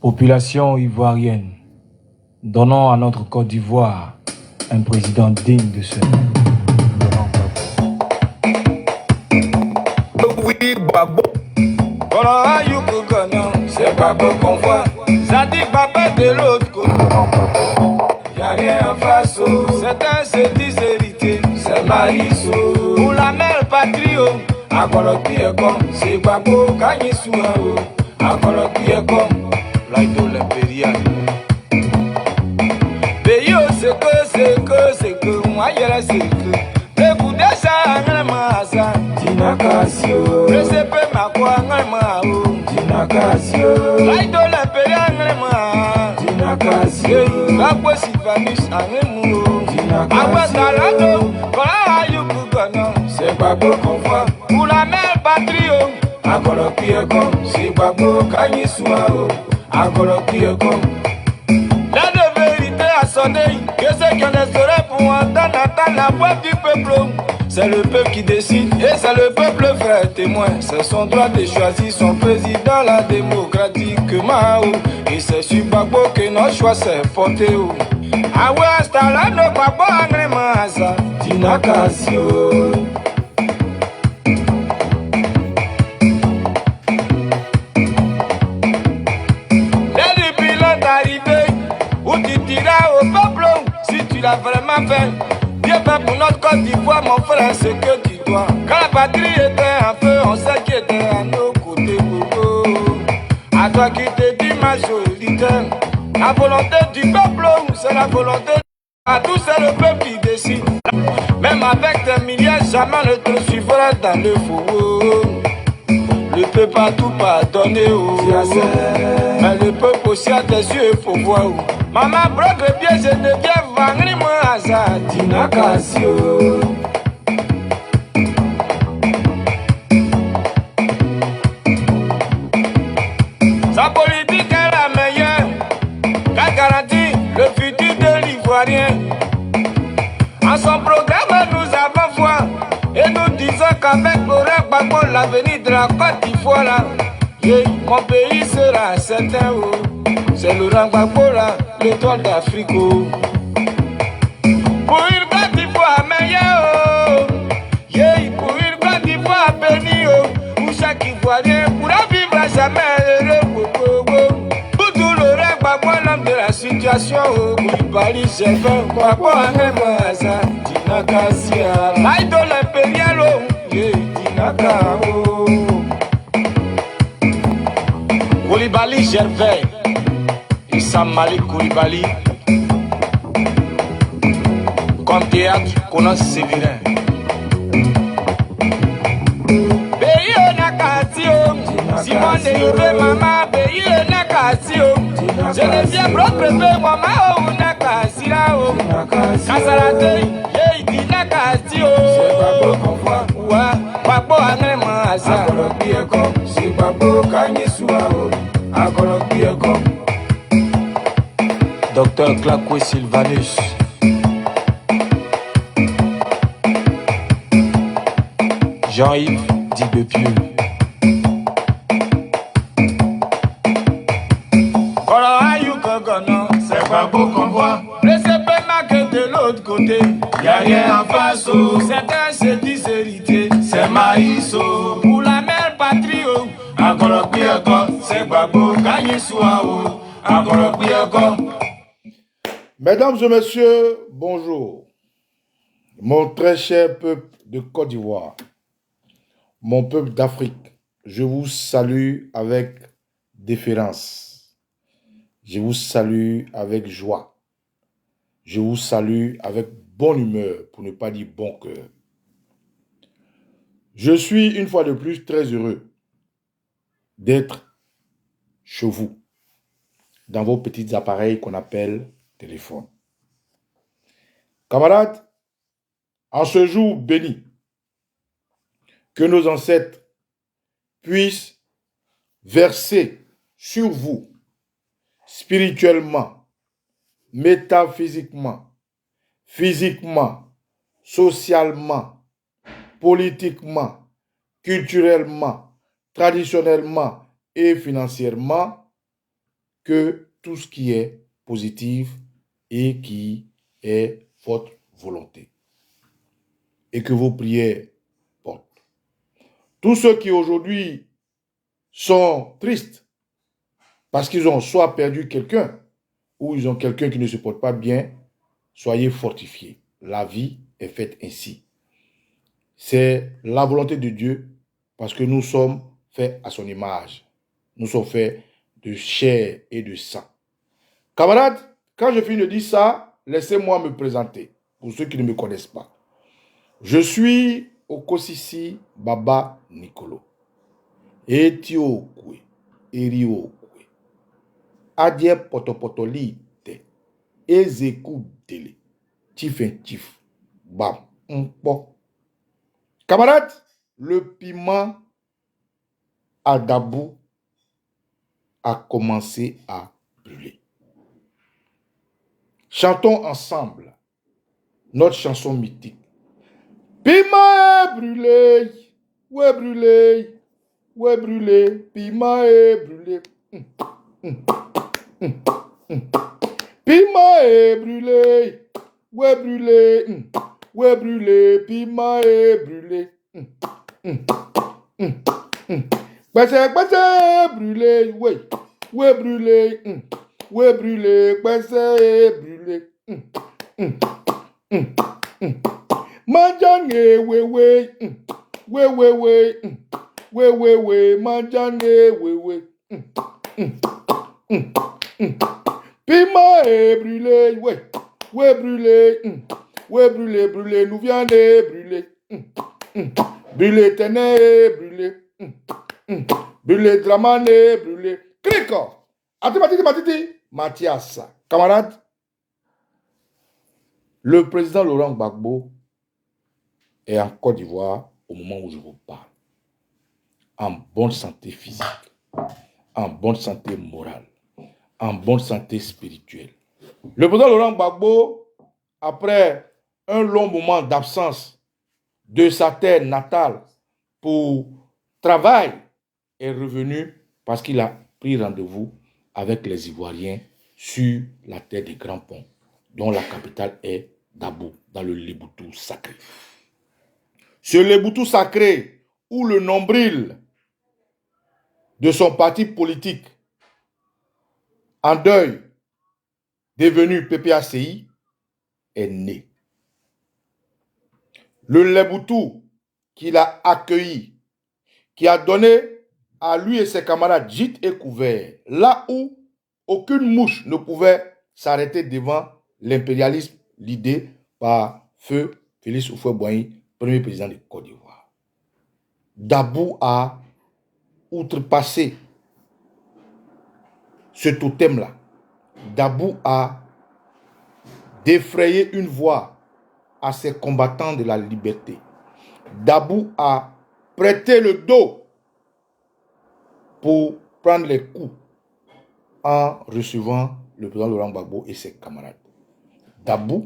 Population ivoirienne, donnons à notre Côte d'Ivoire un président digne de ce nom. Oui, Babo. C'est Babo qu'on voit. Zadig Baba de l'autre côté. Y'a rien en face. Certains se disent héritiers. C'est Maïso. Pour la mère patrio. Akolopi est comme. C'est Babo Kanyisua. Akolopi est comme. Laïdo l'impérial. Pays c'est que. Moi y'a c'est que. Écoutez ça, Masa. Dinakasio. Resepe makwa ngalmao. Dinakasio. Laïdo l'impérial ngalma. Dinakasio. Bakwe Sylvanus angemu. Dinakasio. Awa talado. Kola ayuku kono. C'est Babo qu'on voit. Pour la mère patrio. Akolopi est comme. C'est Babo Kanyisua. Akolopi est comme. La de vérité a sonné. Que c'est qu'on serait pour entendre la voix du peuple. C'est le peuple qui décide et c'est le peuple frère témoin. C'est son droit de choisir son président, la démocratiquement. Et c'est sur Babo que notre choix s'est porté. Ah ouais, installé nos Babo en ça. Dinakasio. Dès le pilote arrivé, où tu diras au peuple si tu l'as vraiment fait. Dieu fait pour notre Côte d'Ivoire, mon frère, c'est que tu dois. Quand la patrie était en feu, on sait qui était à nos côtés. À toi qui te dis majoritaire. La volonté du peuple, c'est la volonté. À tous, c'est le peuple qui décide. Même avec des milliards, jamais ne te suivra dans le faux. Le peuple a tout pardonné. Mais le peuple aussi a des yeux, il faut voir. Maman broque le pied, je ne viens vendre moi à ça. Dinakasio. Sa politique est la meilleure, qu'a garantit le futur de l'Ivoirien. En son programme, nous avons foi et nous disons qu'avec Laurent Gbagbo, l'avenir de la Côte d'Ivoire, là, mon pays sera certain. C'est Laurent Gbagbo, l'étoile d'Afrique. Pour une Côte d'Ivoire meilleure, pour une Côte d'Ivoire bénie, où chaque Ivoirien pourra vivre à jamais heureux. Pour tout Laurent Gbagbo, l'homme de la situation, Koulibaly, Gervais, Gbagbo, Anemasa, Dinakasia, Laïdo l'impérial, Dinakao. Koulibaly, Gervais. Sam Malik Koulibaly, comme théâtre, Konas Sévérin. Pays Nakatio, Simon Deyouve, maman, pays Nakatio. Je ne viens pas préférer maman, Nakasira, Kasarate, Yédi Nakatio. C'est Babo qu'on voit, Babo Anema, Akolopi est comme, c'est Babo Kanyisua, Akolopi est comme. Docteur Bakwe Sylvanus. Jean-Yves Dibepieux. C'est Babo qu'on voit. Laissez pas marquer de l'autre côté. Y'a rien en face. Certains se disent héritiers. C'est Maïso. Pour la mère patrio. Akolopi est comme. C'est Babo Kanyisua. Akolopi est comme. Mesdames et messieurs, bonjour. Mon très cher peuple de Côte d'Ivoire, mon peuple d'Afrique, je vous salue avec déférence. Je vous salue avec joie. Je vous salue avec bonne humeur, pour ne pas dire bon cœur. Je suis une fois de plus très heureux d'être chez vous, dans vos petits appareils qu'on appelle téléphone. Camarades, en ce jour béni, que nos ancêtres puissent verser sur vous, spirituellement, métaphysiquement, physiquement, socialement, politiquement, culturellement, traditionnellement et financièrement, que tout ce qui est positif et qui est votre volonté. Et que vos prières portent. Tous ceux qui aujourd'hui sont tristes parce qu'ils ont soit perdu quelqu'un ou ils ont quelqu'un qui ne se porte pas bien, soyez fortifiés. La vie est faite ainsi. C'est la volonté de Dieu parce que nous sommes faits à son image. Nous sommes faits de chair et de sang. Camarades, quand je finis de dire ça, laissez-moi me présenter pour ceux qui ne me connaissent pas. Je suis Okosisi Baba Nicolo. Etio Kwe, Erio Kwe, Adie Potopotoli Te, Ezeku Dele, Tif, Bam, Mpo. Camarades, le piment à Dabou a commencé à brûler. Chantons ensemble notre chanson mythique. Piment est brûlé, ouais brûlé, ouais brûlé, piment est brûlé. Piment est brûlé, ouais brûlé, ouais brûlé, piment est brûlé. Pèsè brûlé, ouais brûlé, ouais brûlé, pèsè brûlé. Manjane we, manjane we. Piment est brûlé, ouais brûlé, brûlé, nous viande brûlé. Brûlé ténè brûlé. Brûlé dramane brûlé. Crico. Matiti. Mathias. Camarades, le président Laurent Gbagbo est en Côte d'Ivoire au moment où je vous parle. En bonne santé physique, en bonne santé morale, en bonne santé spirituelle. Le président Laurent Gbagbo, après un long moment d'absence de sa terre natale pour travail, est revenu parce qu'il a pris rendez-vous avec les Ivoiriens sur la terre des Grands Ponts, dont la capitale est Dabou, dans le Léboutou sacré. Ce Léboutou sacré, où le nombril de son parti politique en deuil, devenu PPACI, est né. Le Léboutou qu'il a accueilli, qui a donné à lui et ses camarades gîte et couvert, là où aucune mouche ne pouvait s'arrêter devant l'impérialisme l'idée par feu Félix Houphouët-Boigny, premier président de Côte d'Ivoire. Dabou a outrepassé ce totem-là. Dabou a défrayé une voie à ses combattants de la liberté. Dabou a prêté le dos pour prendre les coups en recevant le président Laurent Gbagbo et ses camarades. Dabou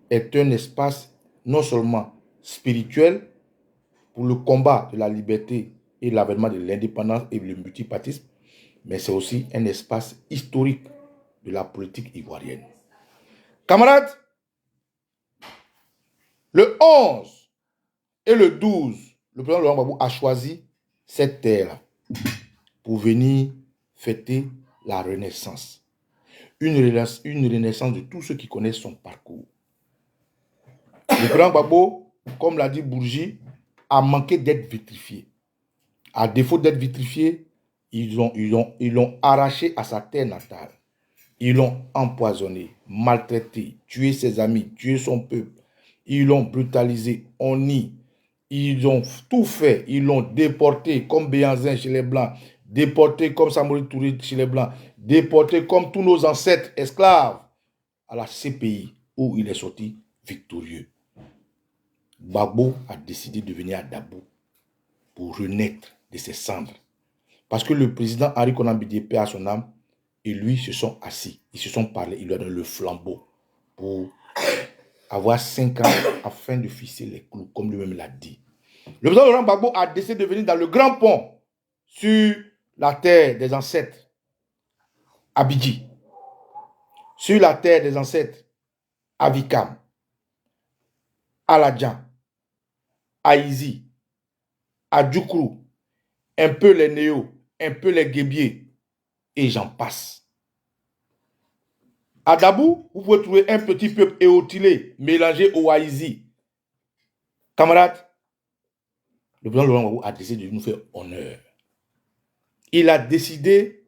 est un espace non seulement spirituel pour le combat de la liberté et l'avènement de l'indépendance et le multipartisme, mais c'est aussi un espace historique de la politique ivoirienne. Camarades, le 11 et le 12, le président Laurent Gbagbo a choisi cette terre pour venir fêter la renaissance. Une renaissance de tous ceux qui connaissent son parcours. Le président Gbagbo, comme l'a dit Bourgi, a manqué d'être vitrifié. À défaut d'être vitrifié, ils l'ont arraché à sa terre natale. Ils l'ont empoisonné, maltraité, tué ses amis, tué son peuple. Ils l'ont brutalisé, honni. Ils ont tout fait. Ils l'ont déporté comme Béhanzin chez les Blancs, déporté comme Samori Touré chez les Blancs, déporté comme tous nos ancêtres esclaves à la CPI où il est sorti victorieux. Gbagbo a décidé de venir à Dabou pour renaître de ses cendres. Parce que le président Henri Konan Bédié, paix à son âme, et lui se sont assis, ils se sont parlé, il lui a donné le flambeau pour avoir 5 ans afin de fisser les clous, comme lui-même l'a dit. Le président Laurent Gbagbo a décidé de venir dans le Grand Pont, sur la terre des ancêtres, Abidji, sur la terre des ancêtres, Avikam, Aladjan, Aïzi, Adjoukrou, un peu les Néo, un peu les Guébiers, et j'en passe. À Dabou, vous pouvez trouver un petit peuple éotilé, mélangé au Aïzi. Camarades, le président Laurent Gbagbo a décidé de nous faire honneur. Il a décidé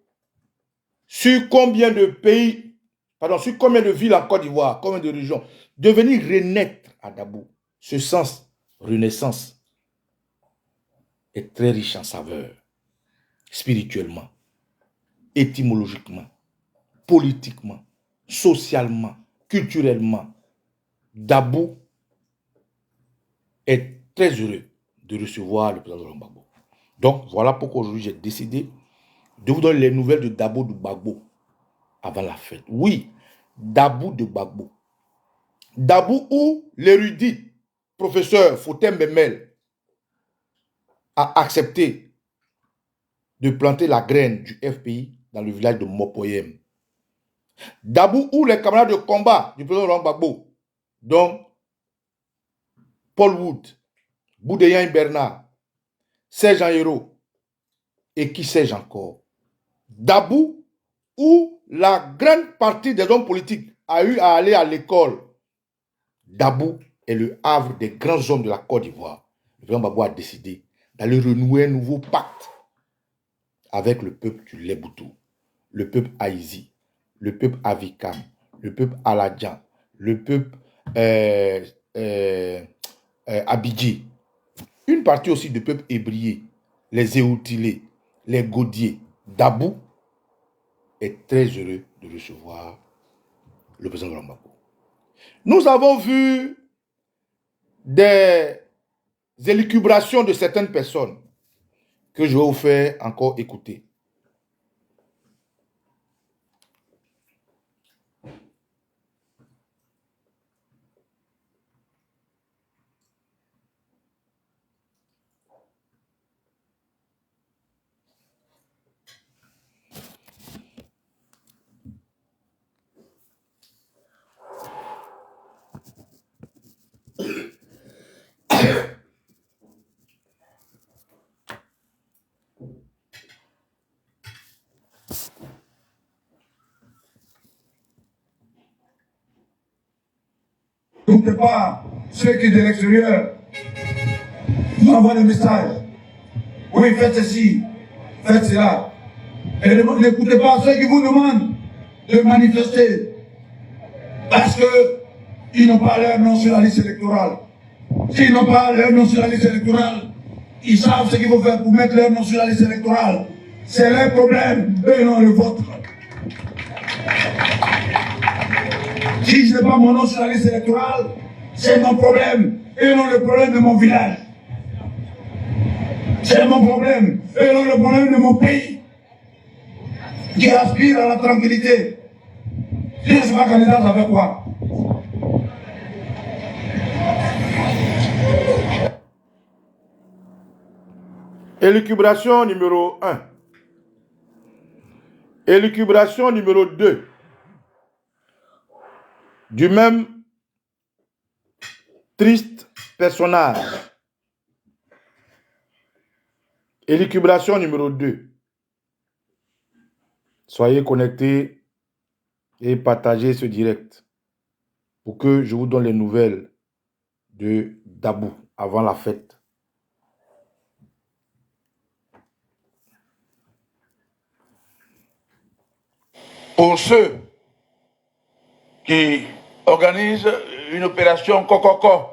sur combien de pays, pardon, sur combien de villes en Côte d'Ivoire, combien de régions, de venir renaître à Dabou. Ce sens renaissance est très riche en saveurs, spirituellement, étymologiquement, politiquement, socialement, culturellement. Dabou est très heureux de recevoir le président Laurent Gbagbo. Donc, voilà pourquoi aujourd'hui j'ai décidé de vous donner les nouvelles de Dabo de Gbagbo avant la fête. Oui, Dabou de Gbagbo. Dabou où l'érudit professeur Fotem Memel a accepté de planter la graine du FPI dans le village de Mopoyem. Dabou où les camarades de combat du président Laurent Gbagbo, dont Paul Wood, Boudéyan Bernard, Serge Hérault et qui sais-je encore. Dabou où la grande partie des hommes politiques a eu à aller à l'école. Dabou est le havre des grands hommes de la Côte d'Ivoire. Le président Gbagbo a décidé d'aller renouer un nouveau pacte avec le peuple du Leboutou, le peuple Aïzi, le peuple Avikam, le peuple Aladjan, le peuple Abidji. Une partie aussi du peuple ébrié, les Éoutilés, les Gaudiers. Dabou est très heureux de recevoir le président Laurent Gbagbo. Nous avons vu des élucubrations de certaines personnes que je vais vous faire encore écouter. N'écoutez pas ceux qui de l'extérieur vous envoient des messages. Oui, faites ceci, faites cela. Et n'écoutez pas ceux qui vous demandent de manifester parce qu'ils n'ont pas leur nom sur la liste électorale. S'ils n'ont pas leur nom sur la liste électorale, ils savent ce qu'il faut faire pour mettre leur nom sur la liste électorale. C'est leur problème, eux non le vôtre. Si je n'ai pas mon nom sur la liste électorale, c'est mon problème, et non le problème de mon village. C'est mon problème, et non le problème de mon pays, qui aspire à la tranquillité. Si je ne suis pas candidat, ça fait quoi? Élucubration numéro 1. Élucubration numéro 2. Du même triste personnage. Élucubration numéro 2. Soyez connectés et partagez ce direct pour que je vous donne les nouvelles de Dabou avant la fête. Pour ceux qui organisent une opération Kokoko.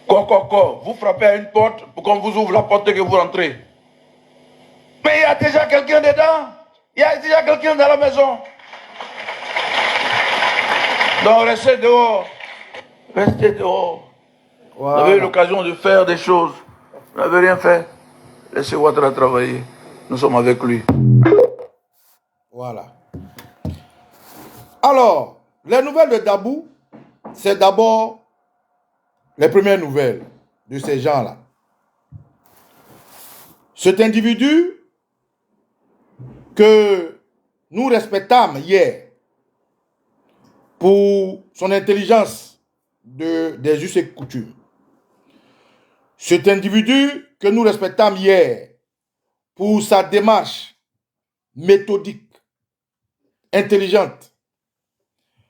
Kokoko, vous frappez à une porte pour qu'on vous ouvre la porte et que vous rentrez. Mais il y a déjà quelqu'un dedans. Il y a déjà quelqu'un dans la maison. Donc restez dehors. Restez dehors. Voilà. Vous avez eu l'occasion de faire des choses. Vous n'avez rien fait. Laissez Ouattara travailler. Nous sommes avec lui. Voilà. Alors, les nouvelles de Dabou, c'est d'abord les premières nouvelles de ces gens-là. Cet individu que nous respectâmes hier pour son intelligence des us et coutumes. Cet individu que nous respectâmes hier pour sa démarche méthodique, intelligente.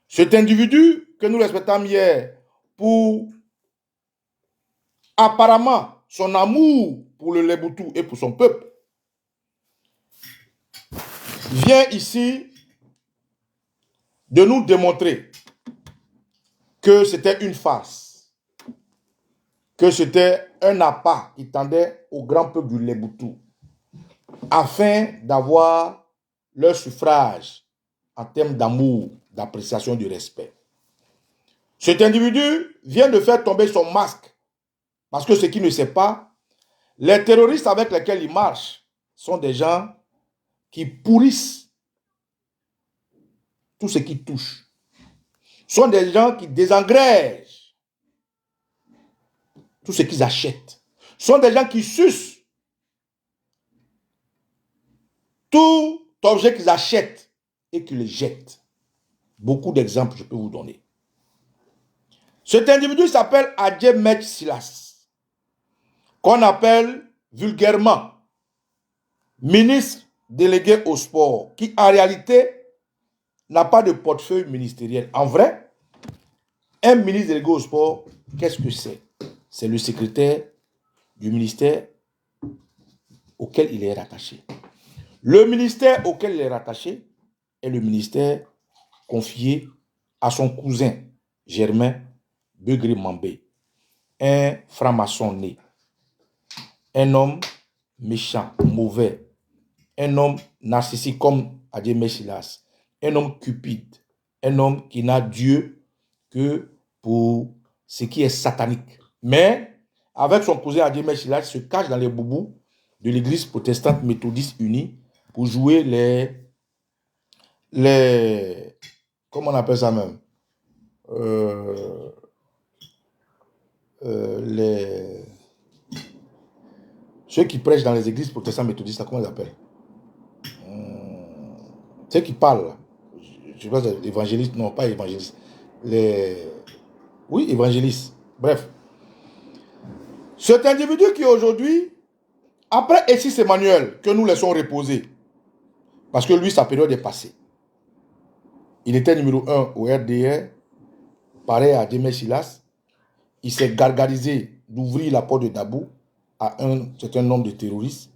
Cet individu que nous respectâmes hier pour apparemment son amour pour le Leboutou et pour son peuple, vient ici de nous démontrer que c'était une farce, que c'était un appât qui tendait au grand peuple du Leboutou afin d'avoir leur suffrage en termes d'amour, d'appréciation, de respect. Cet individu vient de faire tomber son masque parce que ce qu'il ne sait pas, les terroristes avec lesquels il marche sont des gens qui pourrissent tout ce qui touche. Ce sont des gens qui désengrègent tout ce qu'ils achètent. Ce sont des gens qui sucent tout objet qu'ils achètent et qui les jettent. Beaucoup d'exemples je peux vous donner. Cet individu s'appelle Adje Mech Silas, qu'on appelle vulgairement ministre délégué au sport, qui en réalité n'a pas de portefeuille ministériel. En vrai, un ministre délégué au sport, qu'est-ce que c'est? C'est le secrétaire du ministère auquel il est rattaché. Le ministère auquel il est rattaché est le ministère confié à son cousin Germain Begré Mambé, un franc-maçon né, un homme méchant, mauvais, un homme narcissique comme Adje Mech Silas, un homme cupide, un homme qui n'a Dieu que pour ce qui est satanique. Mais avec son cousin Adje Mech Silas, il se cache dans les boubous de l'église protestante méthodiste unie pour jouer les comment on appelle ça même, ceux qui prêchent dans les églises protestantes méthodistes, comment ils appellent, ceux qui parlent, je sais pas, évangélistes, non pas évangélistes, oui, évangélistes, bref. Cet individu qui aujourd'hui, après Essis Emmanuel, que nous laissons reposer, parce que lui, sa période est passée. Il était numéro 1 au RDR, pareil à Adje Mech Silas. Il s'est gargarisé d'ouvrir la porte de Dabou à un certain nombre de terroristes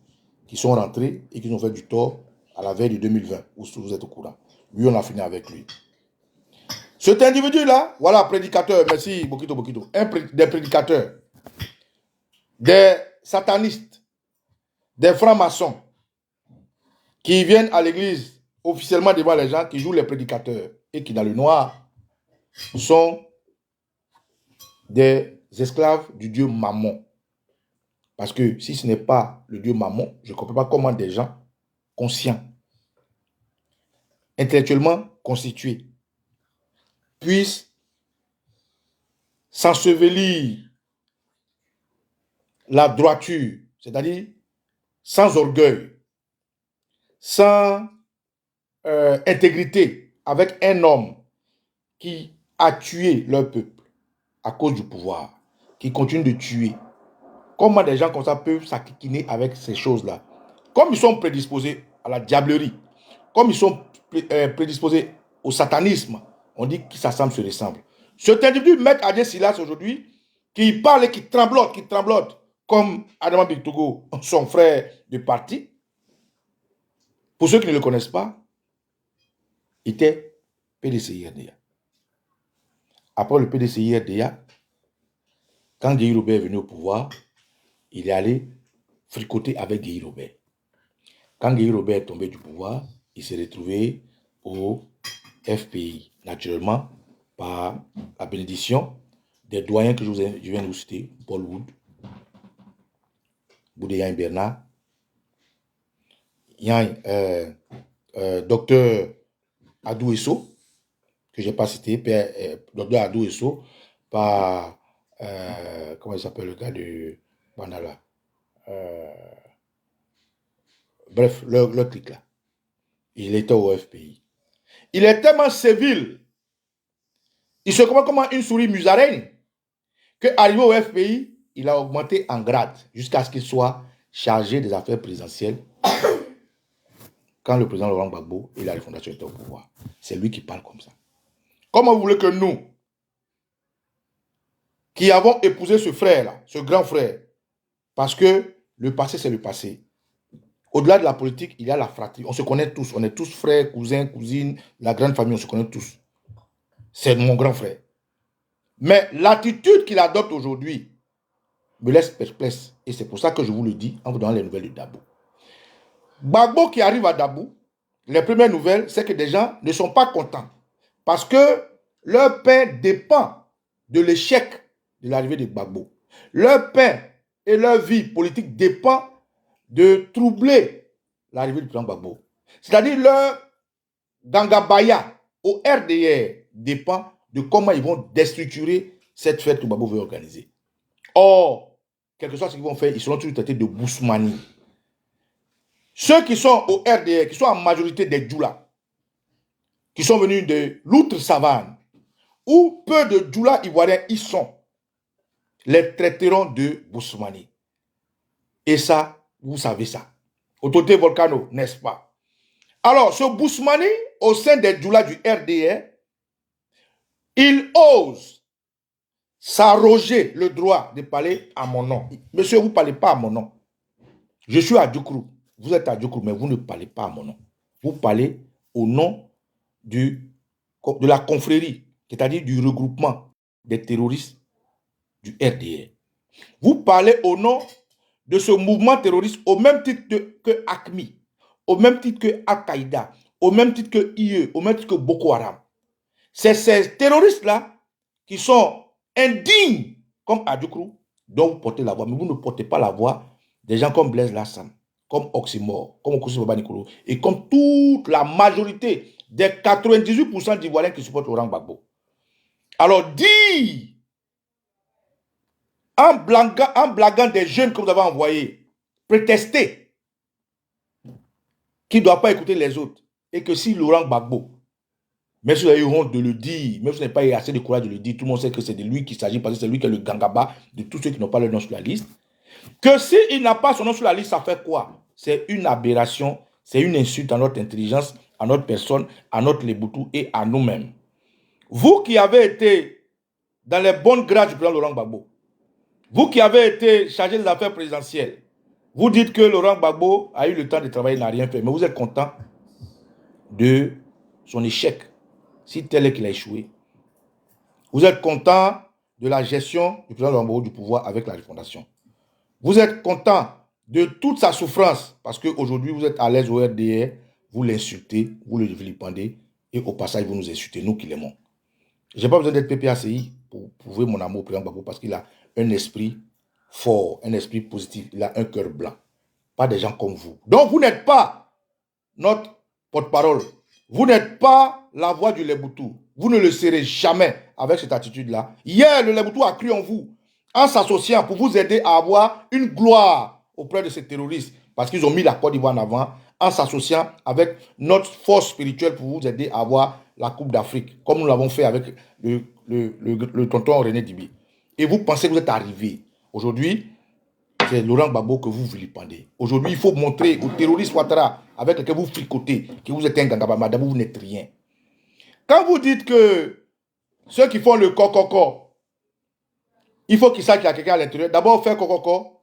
qui sont rentrés et qui ont fait du tort à la veille de 2020, où vous êtes au courant. Lui, on a fini avec lui. Cet individu-là, voilà, prédicateur, merci, Bokito, des prédicateurs, des satanistes, des francs-maçons, qui viennent à l'église officiellement devant les gens, qui jouent les prédicateurs et qui, dans le noir, sont des esclaves du dieu Mammon. Parce que si ce n'est pas le dieu Mammon, je ne comprends pas comment des gens conscients, intellectuellement constitués, puissent s'ensevelir la droiture, c'est-à-dire sans orgueil, sans intégrité, avec un homme qui a tué leur peuple à cause du pouvoir, qui continue de tuer. Comment des gens comme ça peuvent s'aquiquiner avec ces choses-là? Comme ils sont prédisposés à la diablerie, comme ils sont prédisposés au satanisme, on dit qu'ils s'assemblent, se ressemblent. Cet individu, Maître Adje Silas aujourd'hui, qui parle et qui tremblote, comme Adama Bictogo, son frère de parti, pour ceux qui ne le connaissent pas, était PDCI-RDA. Après le PDCI-RDA, quand Guy Robert est venu au pouvoir, il est allé fricoter avec Guy Robert. Quand Guy Robert est tombé du pouvoir, il s'est retrouvé au FPI, naturellement, par la bénédiction des doyens que je viens de vous citer, Paul Wood, Boudéyan Bernard, docteur Adou Esso, que je n'ai pas cité, docteur Adou Esso, par, comment il s'appelle le gars de Bandala, bref, le clic là. Il était au FPI. Il est tellement civil. Il se comporte comme une souris musaraigne qu'arrivé au FPI, il a augmenté en grade jusqu'à ce qu'il soit chargé des affaires présidentielles quand le président Laurent Gbagbo et la refondation étaient au pouvoir. C'est lui qui parle comme ça. Comment vous voulez que nous, qui avons épousé ce frère-là, ce grand frère, parce que le passé, c'est le passé. Au-delà de la politique, il y a la fratrie. On se connaît tous. On est tous frères, cousins, cousines, la grande famille, on se connaît tous. C'est mon grand frère. Mais l'attitude qu'il adopte aujourd'hui me laisse perplexe. Et c'est pour ça que je vous le dis en vous donnant les nouvelles de Dabou. Gbagbo qui arrive à Dabou, les premières nouvelles, c'est que des gens ne sont pas contents. Parce que leur pain dépend de l'échec de l'arrivée de Gbagbo. Leur pain et leur vie politique dépend de troubler l'arrivée du président Gbagbo. C'est-à-dire leur gangabaya au RDR dépend de comment ils vont déstructurer cette fête que Gbagbo veut organiser. Or, quelque chose ce qu'ils vont faire, ils seront toujours traités de Bousmani. Ceux qui sont au RDR, qui sont en majorité des Djoula, qui sont venus de l'outre-savane, où peu de Djoula ivoiriens y sont, les traiteront de Bousmani. Et ça, vous savez ça. Autorité Volcano, n'est-ce pas? Alors, ce Bousmani, au sein des Djoula du RDR, il ose s'arroger le droit de parler à mon nom. Monsieur, vous ne parlez pas à mon nom. Je suis à Djoukrou. Vous êtes à Djoukrou, mais vous ne parlez pas à mon nom. Vous parlez au nom de la confrérie, c'est-à-dire du regroupement des terroristes du RDR. Vous parlez au nom de ce mouvement terroriste au même titre que ACMI, au même titre que Al-Qaïda, au même titre que IE, au même titre que Boko Haram. C'est ces terroristes-là qui sont indignes, comme Adjoukrou, dont vous portez la voix. Mais vous ne portez pas la voix des gens comme Blaise Lassam, comme Oxymore, comme Okoussi Baba Nikolo, et comme toute la majorité des 98% d'Ivoiriens qui supportent Laurent Gbagbo. Alors, dire, en blaguant des jeunes que vous avez envoyés, prétester, qui ne doivent pas écouter les autres, et que si Laurent Gbagbo, même si vous avez eu honte de le dire, même si vous n'avez pas eu assez de courage de le dire, tout le monde sait que c'est de lui qu'il s'agit, parce que c'est lui qui est le gangaba de tous ceux qui n'ont pas leur nom sur la liste. Que s'il n'a pas son nom sur la liste, ça fait quoi? C'est une aberration, c'est une insulte à notre intelligence, à notre personne, à notre Leboutou et à nous-mêmes. Vous qui avez été dans les bonnes grades du président Laurent Gbagbo, vous qui avez été chargé des affaires présidentielles, vous dites que Laurent Gbagbo a eu le temps de travailler, n'a rien fait, mais vous êtes content de son échec, si tel est qu'il a échoué. Vous êtes content de la gestion du président Laurent Gbagbo du pouvoir avec la refondation. Vous êtes content de toute sa souffrance parce qu'aujourd'hui vous êtes à l'aise au RDR, vous l'insultez, vous le vilipendez et au passage vous nous insultez, nous qui l'aimons. Je n'ai pas besoin d'être PPACI pour prouver mon amour au président Gbagbo parce qu'il a un esprit fort, un esprit positif, il a un cœur blanc. Pas des gens comme vous. Donc vous n'êtes pas notre porte-parole. Vous n'êtes pas la voix du Leboutou. Vous ne le serez jamais avec cette attitude-là. Hier, le Leboutou a cru en vous en s'associant pour vous aider à avoir une gloire auprès de ces terroristes parce qu'ils ont mis la Côte d'Ivoire en avant en s'associant avec notre force spirituelle pour vous aider à avoir la Coupe d'Afrique comme nous l'avons fait avec le tonton René Dibi. Et vous pensez que vous êtes arrivé. Aujourd'hui, c'est Laurent Gbagbo que vous vilipendez. Aujourd'hui, il faut montrer aux terroristes Ouattara avec lesquels vous fricotez que vous êtes un gangaba, madame, vous n'êtes rien. Quand vous dites que ceux qui font le coco, il faut qu'ils sachent qu'il y a quelqu'un à l'intérieur. D'abord, faire coco,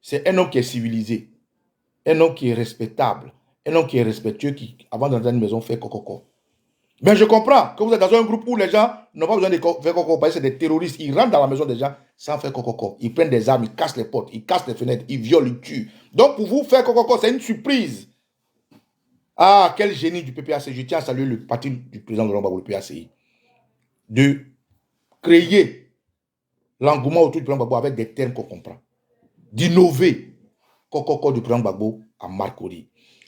c'est un homme qui est civilisé, un homme qui est respectable, un homme qui est respectueux, qui, avant d'entrer dans une maison, fait coco. Mais je comprends que vous êtes dans un groupe où les gens n'ont pas besoin de faire coco, parce que c'est des terroristes. Ils rentrent dans la maison des gens sans faire coco. Ils prennent des armes, ils cassent les portes, ils cassent les fenêtres, ils violent, ils tuent. Donc pour vous, faire coco, c'est une surprise. Ah, quel génie du PPACI. Je tiens à saluer le parti du président Laurent Gbagbo, le PPACI, de créer l'engouement autour du président Gbagbo avec des termes qu'on comprend. D'innover. Coco du président Gbagbo à Marcory.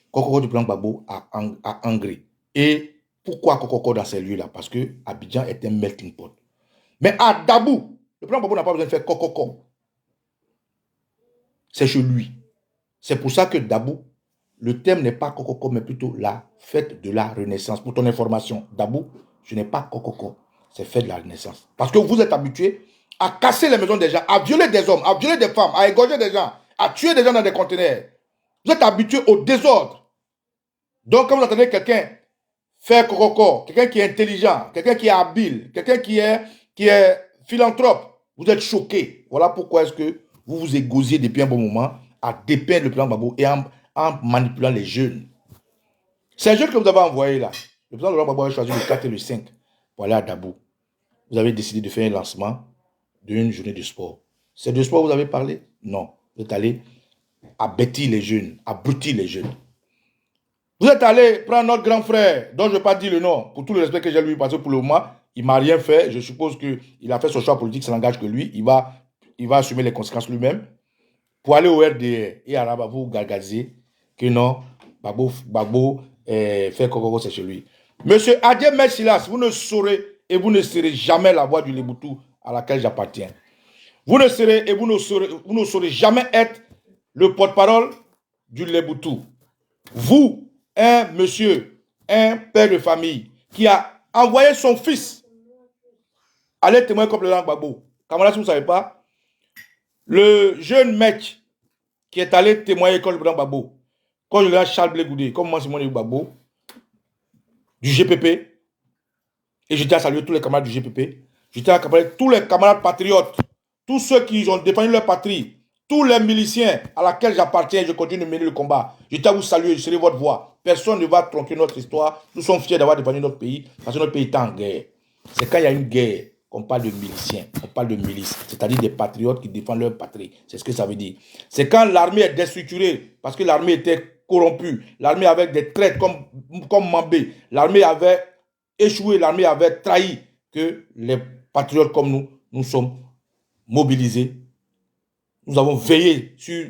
Coco du président Gbagbo à Angré. Et pourquoi Coco dans ces lieux-là? Parce que Abidjan est un melting pot. Mais à Dabou, le président Gbagbo n'a pas besoin de faire Coco. C'est chez lui. C'est pour ça que Dabou Le thème n'est pas Kokoko, mais plutôt la fête de la Renaissance. Pour ton information, Dabou, ce n'est pas Kokoko, c'est fête de la Renaissance. Parce que vous êtes habitués à casser les maisons des gens, à violer des hommes, à violer des femmes, à égorger des gens, à tuer des gens dans des conteneurs. Vous êtes habitués au désordre. Donc, quand vous entendez quelqu'un faire Kokoko, quelqu'un qui est intelligent, quelqu'un qui est habile, quelqu'un qui est philanthrope, vous êtes choqués. Voilà pourquoi est-ce que vous vous égosiez depuis un bon moment à dépeindre le président Gbagbo et en manipulant les jeunes. Ces jeunes que vous avez envoyés là, le président Gbagbo a choisi le 4 et le 5 pour aller à Dabou. Vous avez décidé de faire un lancement d'une journée de sport. C'est de sport que vous avez parlé? Non. Vous êtes allé abêtir les jeunes, abrutir les jeunes. Vous êtes allé prendre notre grand frère, dont je ne vais pas dire le nom, pour tout le respect que j'ai lui, parce que pour le moment, il ne m'a rien fait. Je suppose qu'il a fait son choix politique, ça n'engage que lui. Il va assumer les conséquences lui-même. Pour aller au RDR et à vous gargazier que non, Gbagbo fait Kokoko, c'est chez lui. Monsieur Adje Messilas, vous ne saurez et vous ne serez jamais la voix du Leboutou à laquelle j'appartiens. Vous ne serez et vous ne saurez jamais être le porte-parole du Leboutou. Vous, un monsieur, un père de famille qui a envoyé son fils aller témoigner contre le président Gbagbo. Camarades, si vous ne savez pas, le jeune mec qui est allé témoigner contre le président Gbagbo, quand je regarde Charles Blé Goudé, comme moi Simon Gbagbo, du GPP, et je tiens à saluer tous les camarades du GPP, je tiens à saluer tous les camarades patriotes, tous ceux qui ont défendu leur patrie, tous les miliciens à laquelle j'appartiens, je continue de mener le combat. Je tiens à vous saluer, je serai votre voix. Personne ne va tronquer notre histoire. Nous sommes fiers d'avoir défendu notre pays, parce que notre pays est en guerre. C'est quand il y a une guerre qu'on parle de miliciens, on parle de milices, c'est-à-dire des patriotes qui défendent leur patrie. C'est ce que ça veut dire. C'est quand l'armée est déstructurée, parce que l'armée était corrompue, l'armée avait des traîtres comme Mambé, l'armée avait échoué, l'armée avait trahi, que les patriotes comme nous sommes mobilisés. Nous avons veillé sur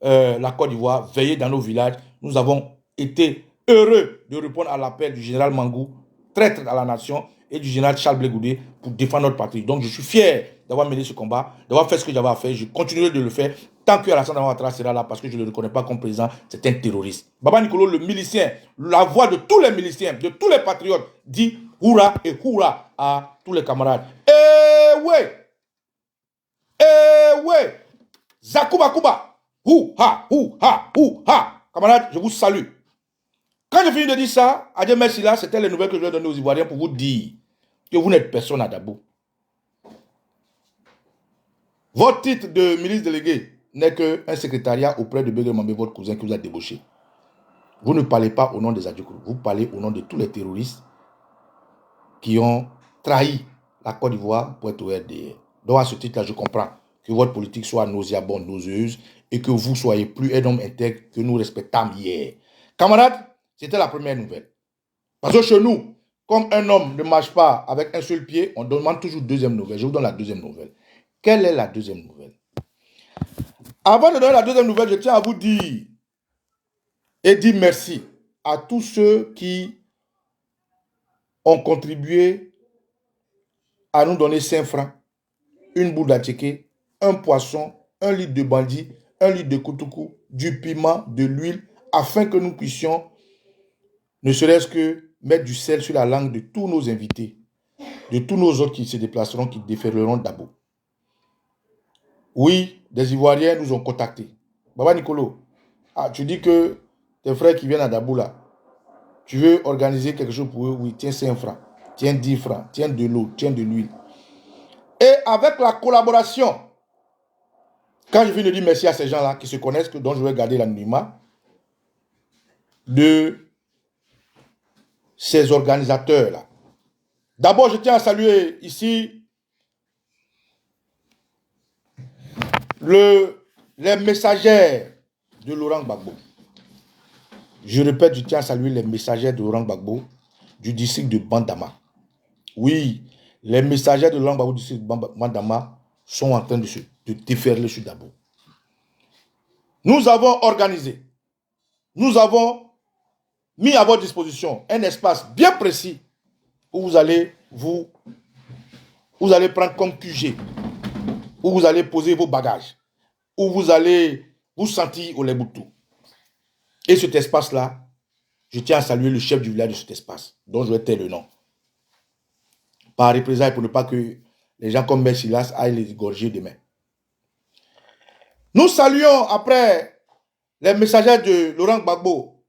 la Côte d'Ivoire, veillé dans nos villages. Nous avons été heureux de répondre à l'appel du général Mangou, traître à la nation, et du général Charles Blé Goudé pour défendre notre patrie. Donc je suis fier d'avoir mené ce combat, d'avoir fait ce que j'avais à faire. Je continuerai de le faire tant que Alassane Ouattara sera là, parce que je ne le reconnais pas comme président. C'est un terroriste. Baba Nicolo, le milicien, la voix de tous les miliciens, de tous les patriotes, dit hurrah et hurrah à tous les camarades. Eh ouais! Eh ouais! Zakouba Kouba! Hou-ha! Hou-ha! Hou-ha! Camarades, je vous salue. Quand j'ai fini de dire ça, Adje Messila, c'était les nouvelles que je vais donner aux Ivoiriens pour vous dire que vous n'êtes personne à Dabou. Votre titre de ministre délégué n'est qu'un secrétariat auprès de Bégué Mambé, votre cousin qui vous a débauché. Vous ne parlez pas au nom des Adjokoulou, vous parlez au nom de tous les terroristes qui ont trahi la Côte d'Ivoire pour être au RDR. Donc à ce titre-là, je comprends que votre politique soit nauséabonde, nauseuse, et que vous soyez plus un homme intègre que nous respectâmes hier. Camarades, c'était la première nouvelle. Parce que chez nous, comme un homme ne marche pas avec un seul pied, on demande toujours deuxième nouvelle. Je vous donne la deuxième nouvelle. Quelle est la deuxième nouvelle? Avant de donner la deuxième nouvelle, je tiens à vous dire et dire merci à tous ceux qui ont contribué à nous donner 5 francs, une boule d'attiqué, un poisson, 1 litre de bandit, 1 litre de koutoukou, du piment, de l'huile, afin que nous puissions ne serait-ce que mettre du sel sur la langue de tous nos invités, de tous nos autres qui se déplaceront, qui déferleront d'Abo. Oui, des Ivoiriens nous ont contactés. Baba Nicolo, tu dis que tes frères qui viennent à Dabou là, tu veux organiser quelque chose pour eux? Oui, tiens 5 francs, tiens 10 francs, tiens de l'eau, tiens de l'huile. Et avec la collaboration, quand je viens de dire merci à ces gens-là qui se connaissent, dont je vais garder l'anonymat, de ces organisateurs-là. D'abord, je tiens à saluer ici les messagères de Laurent Gbagbo. Je répète, je tiens à saluer les messagères de Laurent Gbagbo du district de Bandama. Oui, les messagères de Laurent Gbagbo du district de Bandama sont en train de déferler sur Dabo. Nous avons organisé, nous avons mis à votre disposition un espace bien précis où vous allez prendre comme QG, où vous allez poser vos bagages, où vous allez vous sentir au Leboutou. Et cet espace-là, je tiens à saluer le chef du village de cet espace, dont je vais taire le nom. Par représailles pour ne pas que les gens comme Silas aillent les égorger demain. Nous saluons après les messagers de Laurent Gbagbo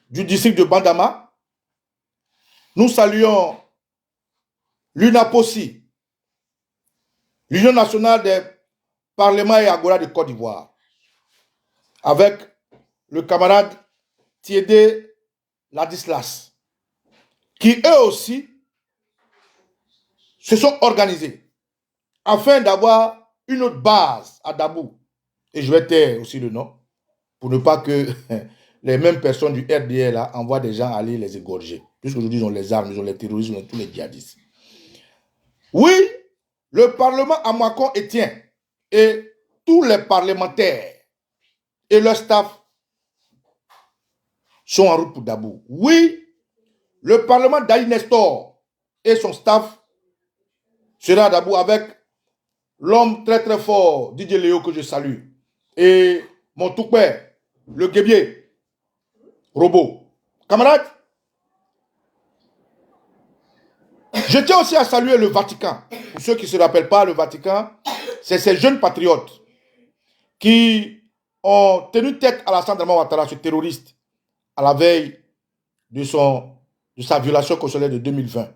du district de Bandama. Nous saluons l'UNAPOSI, l'Union nationale des parlements et agora de Côte d'Ivoire, avec le camarade Tiédé Ladislas, qui eux aussi se sont organisés afin d'avoir une autre base à Dabou. Et je vais taire aussi le nom, pour ne pas que les mêmes personnes du RDL là, envoient des gens aller les égorger. Puisqu'aujourd'hui, ils ont les armes, ils ont les terroristes, ils ont tous les djihadistes. Oui, le Parlement à Mouakon Étienne et tous les parlementaires et leur staff sont en route pour Dabou. Oui, le Parlement d'Ali Nestor et son staff sera à Dabou avec l'homme très très fort, Didier Léo, que je salue, et mon tout père, le guébier, Robot. Camarades, je tiens aussi à saluer le Vatican. Pour ceux qui ne se rappellent pas, le Vatican, c'est ces jeunes patriotes qui ont tenu tête à Alassane Dramane Ouattara, ce terroriste, à la veille de sa violation constitutionnelle de 2020.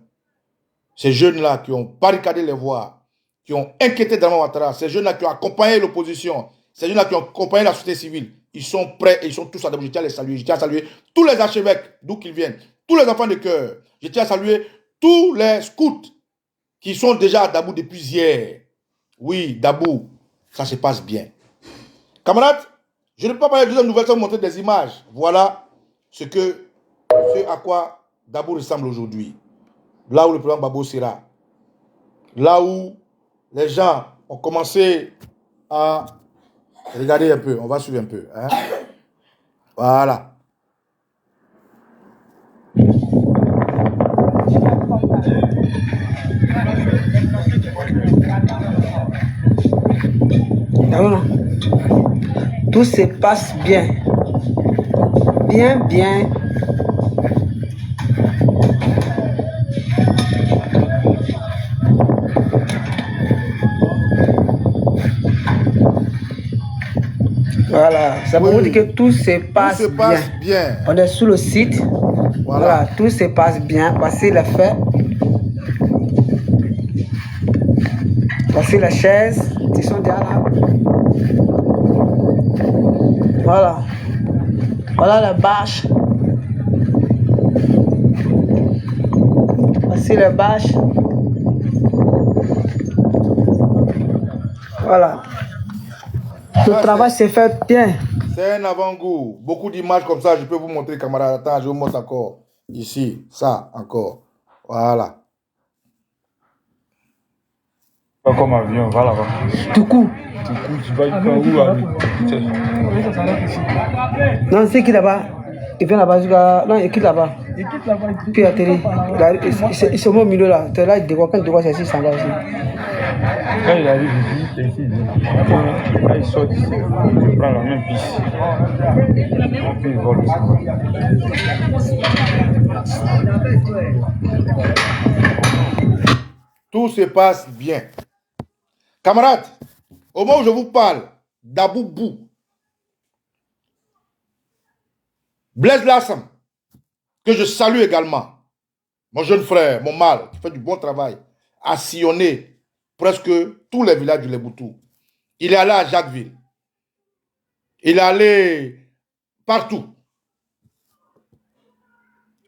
Ces jeunes-là qui ont barricadé les voies, qui ont inquiété Dramane Ouattara, ces jeunes-là qui ont accompagné l'opposition, ces jeunes-là qui ont accompagné la société civile, ils sont prêts et ils sont tous à Dabou. Je tiens à les saluer. Je tiens à saluer tous les archevêques, d'où qu'ils viennent, tous les enfants de cœur. Je tiens à saluer tous les scouts qui sont déjà à Dabou depuis hier. Oui, Dabou, ça se passe bien. Camarades, je ne peux pas parler de deuxième nouvelle sans vous montrer des images. Voilà ce à quoi Dabou ressemble aujourd'hui. Là où le président Babo sera. Là où les gens ont commencé à regarder un peu. On va suivre un peu. Hein? Voilà. Alors, tout se passe bien. Bien, bien. Voilà, ça veut dire que tout se passe bien. On est sur le site. Voilà, tout se passe bien. Voici les faits. Voici les chaises qui sont déjà là. Voilà. Voilà les bâches. Voici les bâches. Voilà. Le travail s'est fait bien. C'est un avant-goût. Beaucoup d'images comme ça, je peux vous montrer, camarades. Attends, je vous montre encore. Ici, ça, encore. Voilà. Pas comme avion, va là-bas. Tout coup. Tu vas où avec... Non, c'est qui là-bas? Il vient là-bas. Non, il quitte là-bas. Puis il atterrit. Il se met au milieu là. Là, il dévoile. Quand il dévoile, c'est ici, il s'en va aussi. Quand il arrive ici, c'est ici. Quand il sort ici, il prend la même piste. Puis il vole aussi. Tout se passe bien. Camarades, au moment où je vous parle, Dabou Bou, Blaise Lassam, que je salue également, mon jeune frère, mon mâle, qui fait du bon travail, a sillonné presque tous les villages du Léboutou. Il est allé à Jacquesville. Il est allé partout.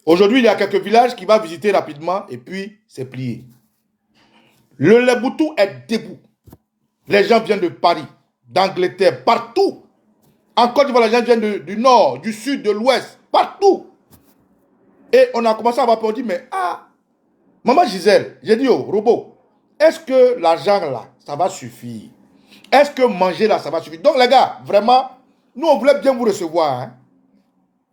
Aujourd'hui, il y a quelques villages qu'il va visiter rapidement et puis c'est plié. Le Léboutou est debout. Les gens viennent de Paris, d'Angleterre, partout. En Côte d'Ivoire, les gens viennent du nord, du sud, de l'ouest, partout. Et on a commencé à avoir peur, on dit, mais Maman Gisèle, j'ai dit, oh, Robot, est-ce que l'argent là, ça va suffire? Est-ce que manger là, ça va suffire? Donc les gars, vraiment, nous on voulait bien vous recevoir. Hein?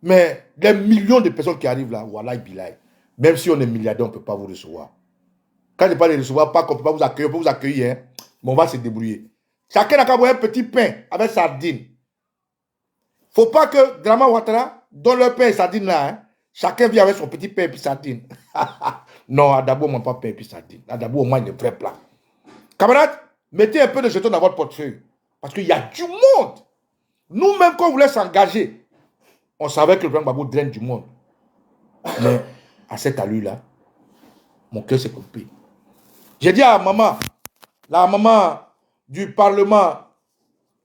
Mais des millions de personnes qui arrivent là, voilà, bilay. Même si on est milliardaire, on ne peut pas vous recevoir. Quand je parle de recevoir, pas qu'on ne peut pas vous accueillir, on peut vous accueillir, hein? Mais on va se débrouiller. Chacun a qu'à avoir un petit pain avec sardine. Faut pas que Draman Ouattara donne leur pain et sardine là. Hein. Chacun vit avec son petit pain et puis sardine. Non, à Dabo, on ne mange pas pain et puis sardine. À Dabo, on mange des vrais plats. Camarades, mettez un peu de jetons dans votre portefeuille. Parce qu'il y a du monde. Nous-mêmes, quand on voulait s'engager, on savait que le président Gbagbo draine du monde. Mais à cette allure-là, mon cœur s'est coupé. J'ai dit à maman, la maman du Parlement,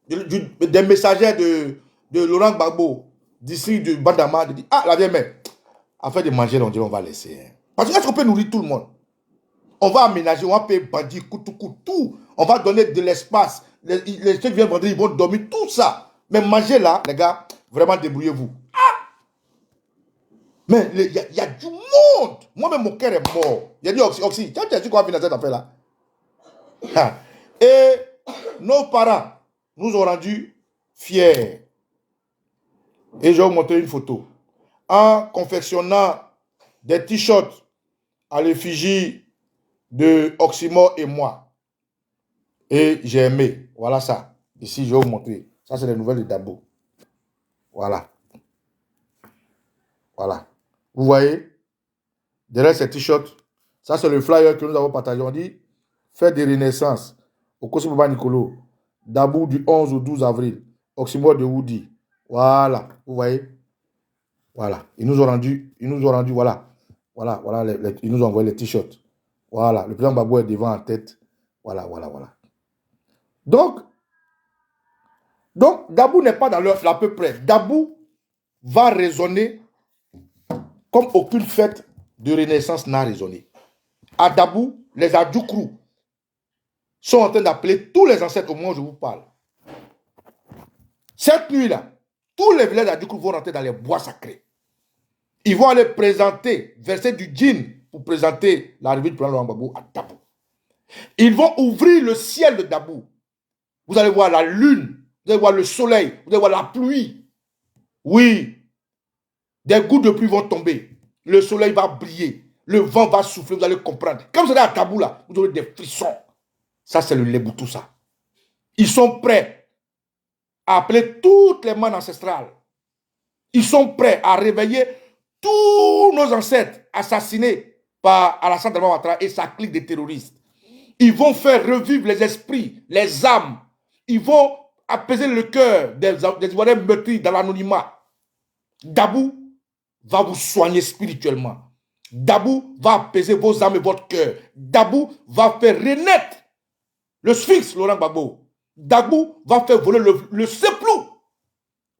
des messagers de Laurent Gbagbo, d'ici du Bandama, de dire, ah, la vieille mère, afin de manger, on dit, on va laisser. Hein. Parce que est-ce qu'on peut nourrir tout le monde? On va aménager, on va payer bandits, tout. On va donner de l'espace. Les ceux qui viennent vendre, ils vont dormir, tout ça. Mais manger là, les gars, vraiment débrouillez-vous. Ah! Mais il y a du monde. Moi-même, mon cœur est mort. Il a dit, Oxy, tu as dit qu'on va finir cette affaire-là. Ah. Et nos parents nous ont rendus fiers. Et je vais vous montrer une photo. En confectionnant des t-shirts à l'effigie de Oxymore et moi. Et j'ai aimé. Voilà ça. Ici, je vais vous montrer. Ça, c'est les nouvelles de Dabo. Voilà. Voilà. Vous voyez? Derrière ces t-shirts, ça, c'est le flyer que nous avons partagé. On dit, fête de renaissance au Kosibaba Nicolo. Dabo du 11 au 12 avril. Oxymore de Woody. Voilà. Vous voyez? Voilà. Ils nous ont rendu, voilà. Voilà, ils nous ont envoyé les t-shirts. Voilà. Le président Gbagbo est devant en tête. Voilà. Donc, Dabo n'est pas dans l'à peu près. Dabo va résonner comme aucune fête de renaissance n'a résonné. À Dabo, les Adjoukrou sont en train d'appeler tous les ancêtres au moment où je vous parle. Cette nuit-là, tous les villages d'Adjoukrou vont rentrer dans les bois sacrés. Ils vont aller présenter, verser du djinn pour présenter l'arrivée du président Laurent Gbagbo à Dabo. Ils vont ouvrir le ciel de Dabo. Vous allez voir la lune, vous allez voir le soleil, vous allez voir la pluie. Oui, des gouttes de pluie vont tomber. Le soleil va briller. Le vent va souffler, vous allez comprendre. Comme vous allez à Dabo là, vous aurez des frissons. Ça, c'est le Leboutou, ça. Ils sont prêts à appeler toutes les manes ancestrales. Ils sont prêts à réveiller tous nos ancêtres assassinés par Alassane Dramane Ouattara et sa clique de terroristes. Ils vont faire revivre les esprits, les âmes. Ils vont apaiser le cœur des Ivoiriens meurtris dans l'anonymat. Dabo va vous soigner spirituellement. Dabo va apaiser vos âmes et votre cœur. Dabo va faire renaître le sphinx Laurent Gbagbo. Dabo va faire voler le seplou.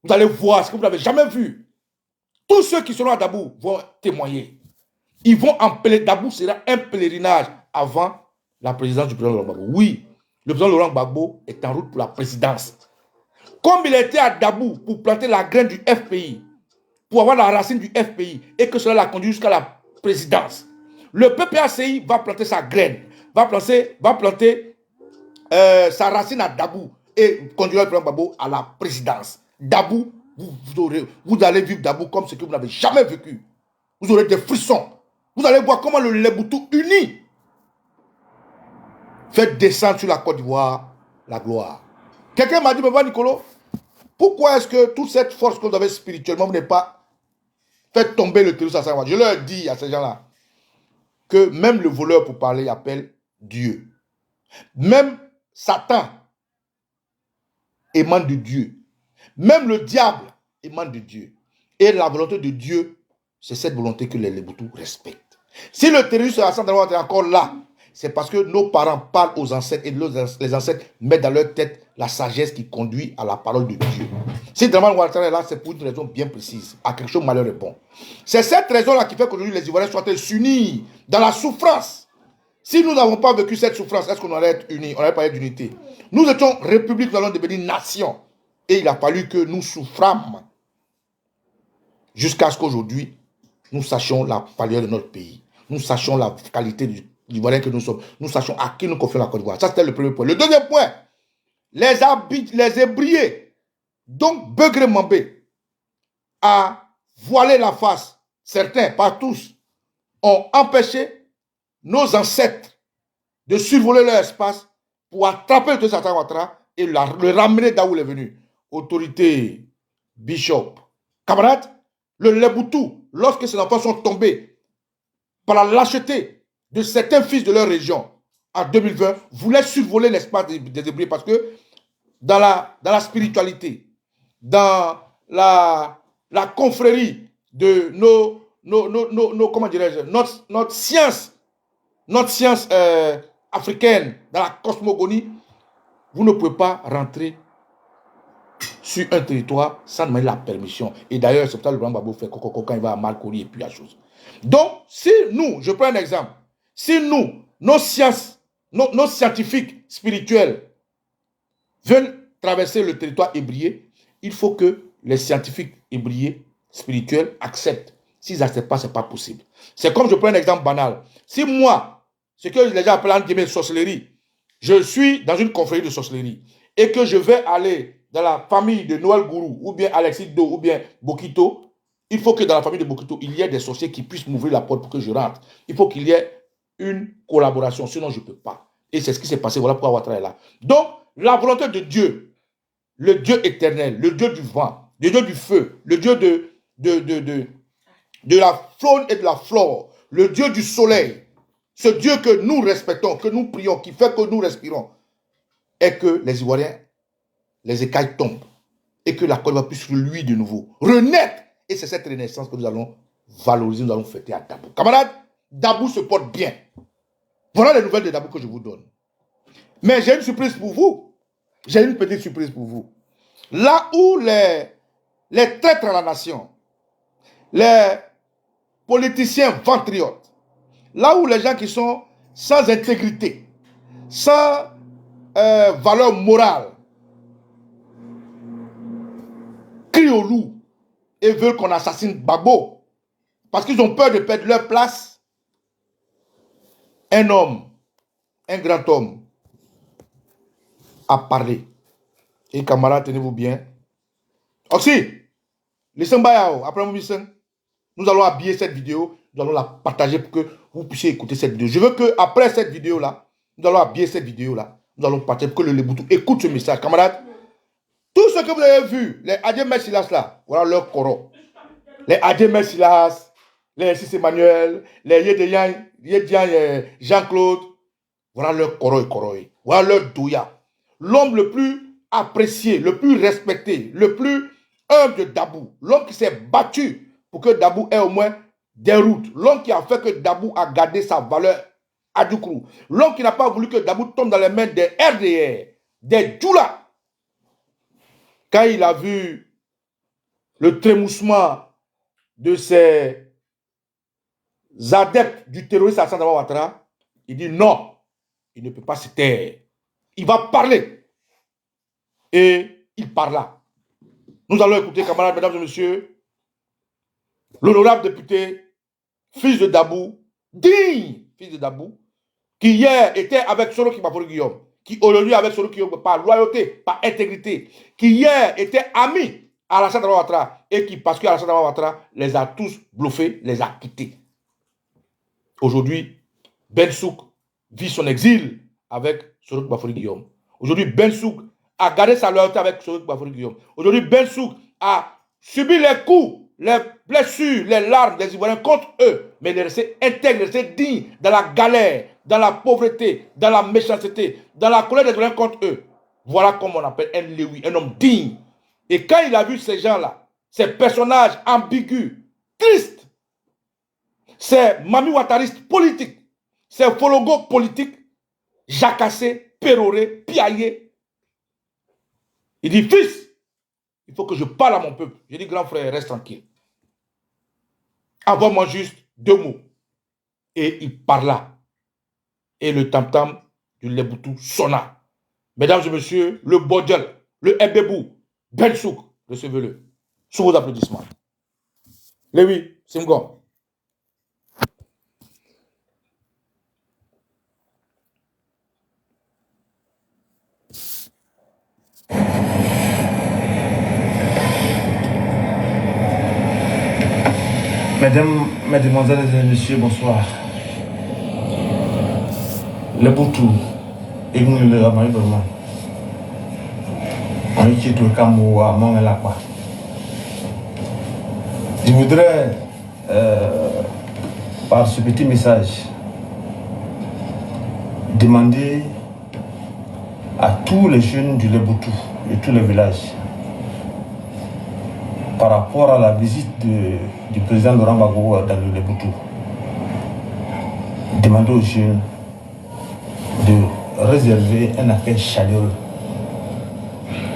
Vous allez voir ce que vous n'avez jamais vu. Tous ceux qui seront à Dabo vont témoigner. Ils vont en pèlerinage. Dabo sera un pèlerinage avant la présidence du président Laurent Gbagbo. Oui, le président Laurent Gbagbo est en route pour la présidence. Comme il a été à Dabo pour planter la graine du FPI, pour avoir la racine du FPI, et que cela l'a conduit jusqu'à la présidence, le PPACI va planter sa graine, va planter sa racine à Dabo et conduire le président Gbagbo à la présidence. Dabo, vous allez vivre Dabo comme ce que vous n'avez jamais vécu. Vous aurez des frissons. Vous allez voir comment le Leboutou uni fait descendre sur la Côte d'Ivoire la gloire. Quelqu'un m'a dit, mais Nicolo, pourquoi est-ce que toute cette force que vous avez spirituellement, vous n'avez pas fait tomber le terrorisme à Saint-Ouen? Je leur dis à ces gens-là que même le voleur pour parler appelle Dieu. Même Satan émane de Dieu. Même le diable émane de Dieu. Et la volonté de Dieu, c'est cette volonté que les Leboutou respectent. Si le terroriste à Saint-Ouen est encore là, c'est parce que nos parents parlent aux ancêtres et les ancêtres mettent dans leur tête la sagesse qui conduit à la parole de Dieu. Si Dramane Ouattara est là, c'est pour une raison bien précise. À quelque chose malheur répond. C'est cette raison-là qui fait qu'aujourd'hui les Ivoiriens soient s'unir dans la souffrance. Si nous n'avons pas vécu cette souffrance, est-ce qu'on aurait été unis? On n'aurait pas eu d'unité. Nous étions république, nous allons devenir nation. Et il a fallu que nous souffrâmes jusqu'à ce qu'aujourd'hui, nous sachions la valeur de notre pays. Nous sachions la qualité du Ivoirien que nous sommes. Nous sachions à qui nous confions la Côte d'Ivoire. Ça, c'était le premier point. Le deuxième point, les ébriers, donc Begré Mambé, a voilé la face. Certains, pas tous, ont empêché nos ancêtres de survoler leur espace pour attraper le Laurent Ouattara et le ramener là où il est venu. Autorité Bishop. Camarades, le Leboutou, lorsque ces enfants sont tombés par la lâcheté de certains fils de leur région en 2020, voulaient survoler l'espace des débris parce que dans la spiritualité, dans la confrérie de comment dirais-je, notre science africaine, dans la cosmogonie, vous ne pouvez pas rentrer sur un territoire sans demander la permission. Et d'ailleurs, c'est pour ça que le grand Babou fait coco quand il va à Malcouri et puis la chose. Donc, si nous, je prends un exemple, si nous, nos scientifiques spirituels veulent traverser le territoire ébrié, il faut que les scientifiques ébriés spirituels acceptent. S'ils n'acceptent pas, ce n'est pas possible. C'est comme je prends un exemple banal. Si moi, ce que les gens appellent en guillemets sorcellerie, je suis dans une confrérie de sorcellerie et que je vais aller dans la famille de Noël Gourou ou bien Alexis Do ou bien Bokito, il faut que dans la famille de Bokito, il y ait des sorciers qui puissent m'ouvrir la porte pour que je rentre. Il faut qu'il y ait une collaboration, sinon je ne peux pas. Et c'est ce qui s'est passé, voilà pourquoi Ouattara est là. Donc, la volonté de Dieu, le Dieu éternel, le Dieu du vent, le Dieu du feu, le Dieu de la faune et de la flore, le Dieu du soleil, ce Dieu que nous respectons, que nous prions, qui fait que nous respirons, est que les Ivoiriens, les écailles tombent et que la Côte d'Ivoire puisse reluire de nouveau, renaître. Et c'est cette renaissance que nous allons valoriser, nous allons fêter à Dabou. Camarades, Dabou se porte bien. Voilà les nouvelles de Dabou que je vous donne. Mais j'ai une surprise pour vous. J'ai une petite surprise pour vous. Là où les traîtres à la nation, les politiciens ventriotes, là où les gens qui sont sans intégrité, sans valeur morale, crient au loup et veulent qu'on assassine Gbagbo parce qu'ils ont peur de perdre leur place, un homme, un grand homme, a parlé. Et camarades, tenez-vous bien. Aussi, les Sambayao, après nous allons habiller cette vidéo, nous allons la partager pour que vous puissiez écouter cette vidéo. Je veux que après cette vidéo-là, nous allons habiller cette vidéo-là, nous allons partager pour que le Leboutou écoute ce message. Camarades, tout ce que vous avez vu, les Adjemé Silas là, voilà leur coro. Les Adjemé Silas, les Sis Emmanuel, les Yedian Jean-Claude, voilà leur coro. Voilà leur douya. L'homme le plus apprécié, le plus respecté, le plus humble de Dabou. L'homme qui s'est battu pour que Dabou ait au moins des routes. L'homme qui a fait que Dabou a gardé sa valeur à Doukrou. L'homme qui n'a pas voulu que Dabou tombe dans les mains des RDR, des Djoula. Quand il a vu le trémoussement de ces adeptes du terroriste Alassane Dramane Ouattara, il dit non, il ne peut pas se taire. Il va parler. Et il parla. Nous allons écouter, camarades, mesdames et messieurs, l'honorable député, fils de Dabou, digne fils de Dabou, qui hier était avec Soro Kibafori Guillaume, qui aujourd'hui avec Soro Guillaume par loyauté, par intégrité, qui hier était ami à Alassane Dramane Ouattara et qui, parce que Alassane Dramane Ouattara les a tous bluffés, les a quittés. Aujourd'hui, Ben Souk vit son exil avec Soro Kibafori Guillaume. Aujourd'hui, Ben Souk a gardé sa loyauté avec Soro Kibafori Guillaume. Aujourd'hui, Ben Souk a subi les coups, les blessures, les larmes des Ivoiriens contre eux, mais il est resté intègre, resté digne dans la galère, dans la pauvreté, dans la méchanceté, dans la colère des Ivoiriens contre eux. Voilà comme on appelle un Léwi, un homme digne. Et quand il a vu ces gens-là, ces personnages ambigus, tristes, ces mami ouattaristes politiques, ces fologos politiques, jacassés, pérorés, piaillés, il dit, fils, il faut que je parle à mon peuple. Je dis, grand frère, reste tranquille. Envoie-moi juste 2 mots. Et il parla. Et le tam-tam du Leboutou sonna. Mesdames et messieurs, le Bodjel, le Ebebou, Ben Souk, recevez-le. Sous vos applaudissements. Lévi, Simgon. Mesdames, Mesdemoiselles et Messieurs, bonsoir. Le Boutou, et vous le ramènez vraiment. On est tout le Cameroun, mon Elapa. Je voudrais, par ce petit message, demander à tous les jeunes du Leboutou et tous les villages, par rapport à la visite du président Laurent Gbagbo dans le Leboutou, demander aux jeunes de réserver un accueil chaleureux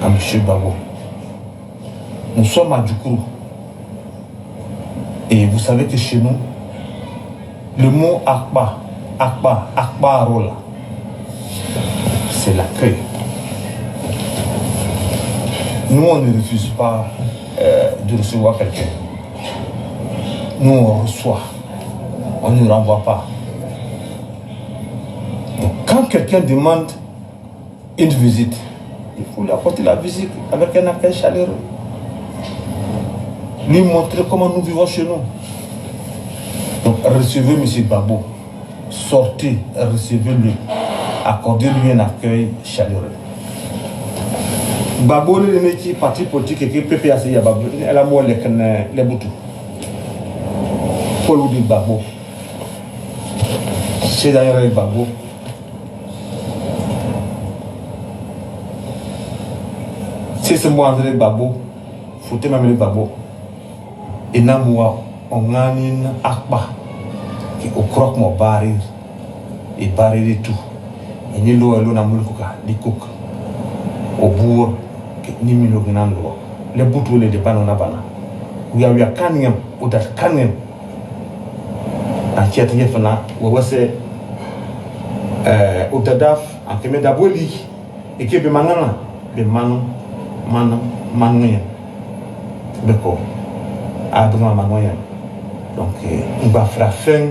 à M. Gbagbo. Nous sommes à Djoukourou. Et vous savez que chez nous, le mot Akba Arola, c'est l'accueil. Nous, on ne refuse pas de recevoir quelqu'un. Nous, on reçoit. On ne renvoie pas. Donc, quand quelqu'un demande une visite, il faut lui apporter la visite avec un accueil chaleureux. Lui montrer comment nous vivons chez nous. Donc, recevez M. Gbagbo. Sortez, recevez-le. Accordez-lui un accueil chaleureux. Gbagbo, le parti politique et le PPAC, elle a mort les boutous. Paul Oudi Gbagbo. C'est d'ailleurs Gbagbo. C'est ce moi André Gbagbo. Faut même le Gbagbo. Et Namoua, on a une akba qui au croque mon baril et baril tout. Et ni l'eau et l'eau n'a moulkouka, ni cook. Au bourg, ni milo gnando. Les boutous les débats non abana. We are canning ou that canning. En tiat yefana, ou was au tadaf, en kemet d'aboli, et qui be manana, be manu, manu, beko. A besoin de moyen. Donc, on va faire fin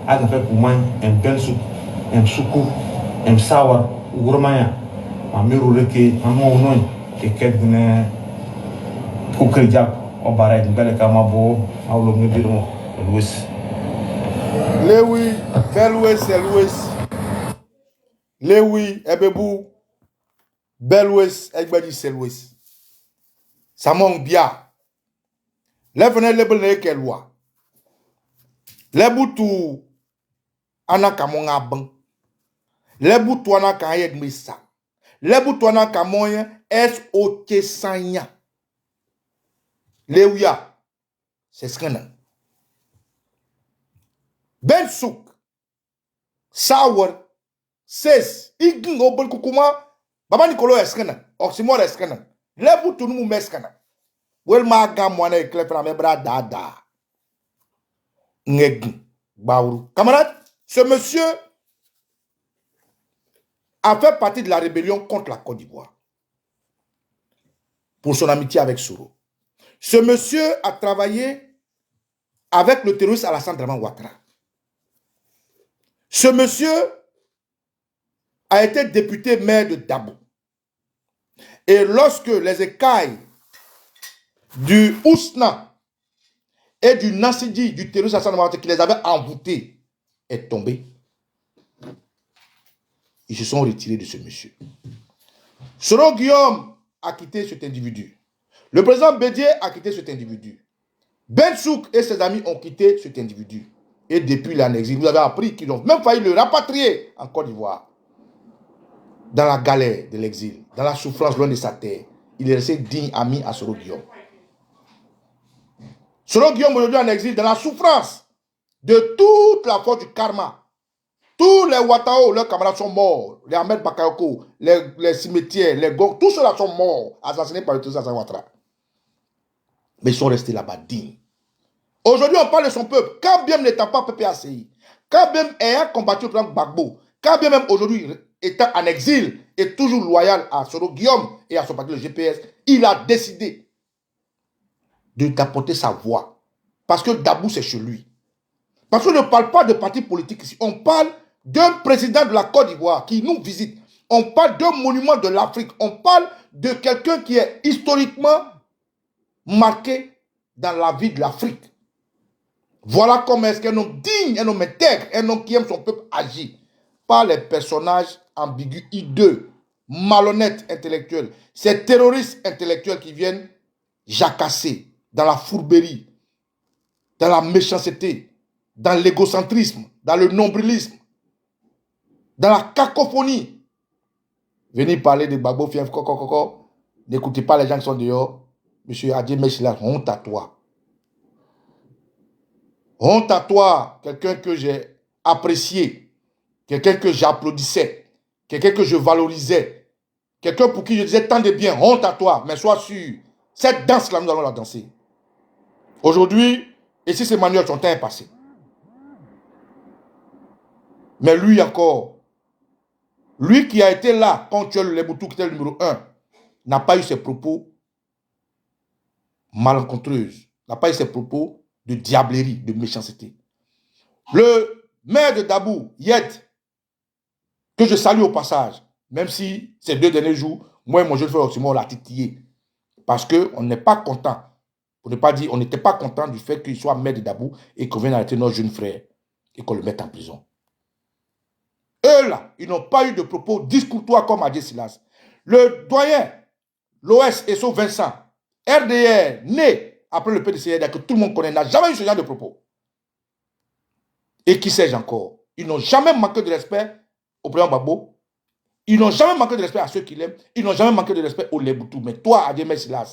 à faire pour moi un bel souk, un soukou, un sour, ou gourmaya. Ma mère ou reke, un mot non, et quelqu'un pour que le diable, on va être un bel camabo, à l'homme de Birmo, Louis. Lewi, Belouis, c'est Louis. Lewi, Ebebou, Belouis, Egbadi, c'est Louis. Ça manque bien. Les venez les bonnes que loi. Les boutous anaka monga ban. Les boutous anaka yed misa. Les boutous anaka moyen SOT sanya. Les ouya c'est ce qu'on a. Ben souk sour 16 ign obel kukuma baba Nicolo eskena oxymore eskena. Les boutous nous meskena. Wel ma gam wana ekle fra me bra dada. Ngeg baourou. Camarade, ce monsieur a fait partie de la rébellion contre la Côte d'Ivoire pour son amitié avec Soro. Ce monsieur a travaillé avec le terroriste Alassane Draman Ouattara. Ce monsieur a été député maire de Dabo. Et lorsque les écailles du Ousna et du Nassidi, du terroriste Alassane Ouattara qui les avait envoûtés, est tombé. Ils se sont retirés de ce monsieur. Soro Guillaume a quitté cet individu. Le président Bédier a quitté cet individu. Ben Souk et ses amis ont quitté cet individu. Et depuis l'exil, vous avez appris qu'ils ont même failli le rapatrier en Côte d'Ivoire. Dans la galère de l'exil, dans la souffrance loin de sa terre, il est resté digne ami à Soro Guillaume. Soro Guillaume aujourd'hui en exil, dans la souffrance de toute la force du karma. Tous les Ouattao, leurs camarades sont morts. Les Ahmed Bakayoko, les cimetières, les Gong, tous ceux-là sont morts, assassinés par le terroriste Alassane Ouattara. Mais ils sont restés là-bas dignes. Aujourd'hui, on parle de son peuple. Quand bien n'étant pas PPACI, quand bien ayant combattu le plan Gbagbo, quand bien même aujourd'hui étant en exil et toujours loyal à Soro Guillaume et à son parti le GPS, il a décidé d'apporter sa voix. Parce que Dabou, c'est chez lui. Parce qu'on ne parle pas de parti politique ici. On parle d'un président de la Côte d'Ivoire qui nous visite. On parle d'un monument de l'Afrique. On parle de quelqu'un qui est historiquement marqué dans la vie de l'Afrique. Voilà comment est-ce qu'un homme digne, un homme intègre, un homme qui aime son peuple agit. Pas les personnages ambigus, hideux, malhonnêtes intellectuels. Ces terroristes intellectuels qui viennent jacasser dans la fourberie dans la méchanceté, dans l'égocentrisme, dans le nombrilisme, dans la cacophonie. Venir parler de Gbagbo, fief, n'écoutez pas les gens qui sont dehors. Monsieur Adjei Maïga, honte à toi. Honte à toi, quelqu'un que j'ai apprécié, quelqu'un que j'applaudissais, quelqu'un que je valorisais, quelqu'un pour qui je disais tant de bien, honte à toi, mais sois sûr, cette danse-là, nous allons la danser. Aujourd'hui, et si c'est Manuel, son temps est passé. Mais lui encore, lui qui a été là quand tu es le Leboutou, qui était le numéro 1, n'a pas eu ses propos malencontreuses, n'a pas eu ses propos de diablerie, de méchanceté. Le maire de Dabou, Yed, que je salue au passage, même si ces 2 derniers jours, moi et mon jeune frère Oximo, on l'a titillé. Parce qu'on n'est pas content, pour ne pas dire, on n'était pas content du fait qu'il soit maire de Dabou et qu'on vienne arrêter notre jeune frère et qu'on le mette en prison. Eux là, ils n'ont pas eu de propos discourtois comme Adjei Silas. Le doyen, l'OS et son Vincent, RDR, né après le PDCR, que tout le monde connaît, n'a jamais eu ce genre de propos. Et qui sais-je encore? Ils n'ont jamais manqué de respect au président Gbagbo. Ils n'ont jamais manqué de respect à ceux qui l'aiment. Ils n'ont jamais manqué de respect au Leboutou. Mais toi, Adjei Maïga,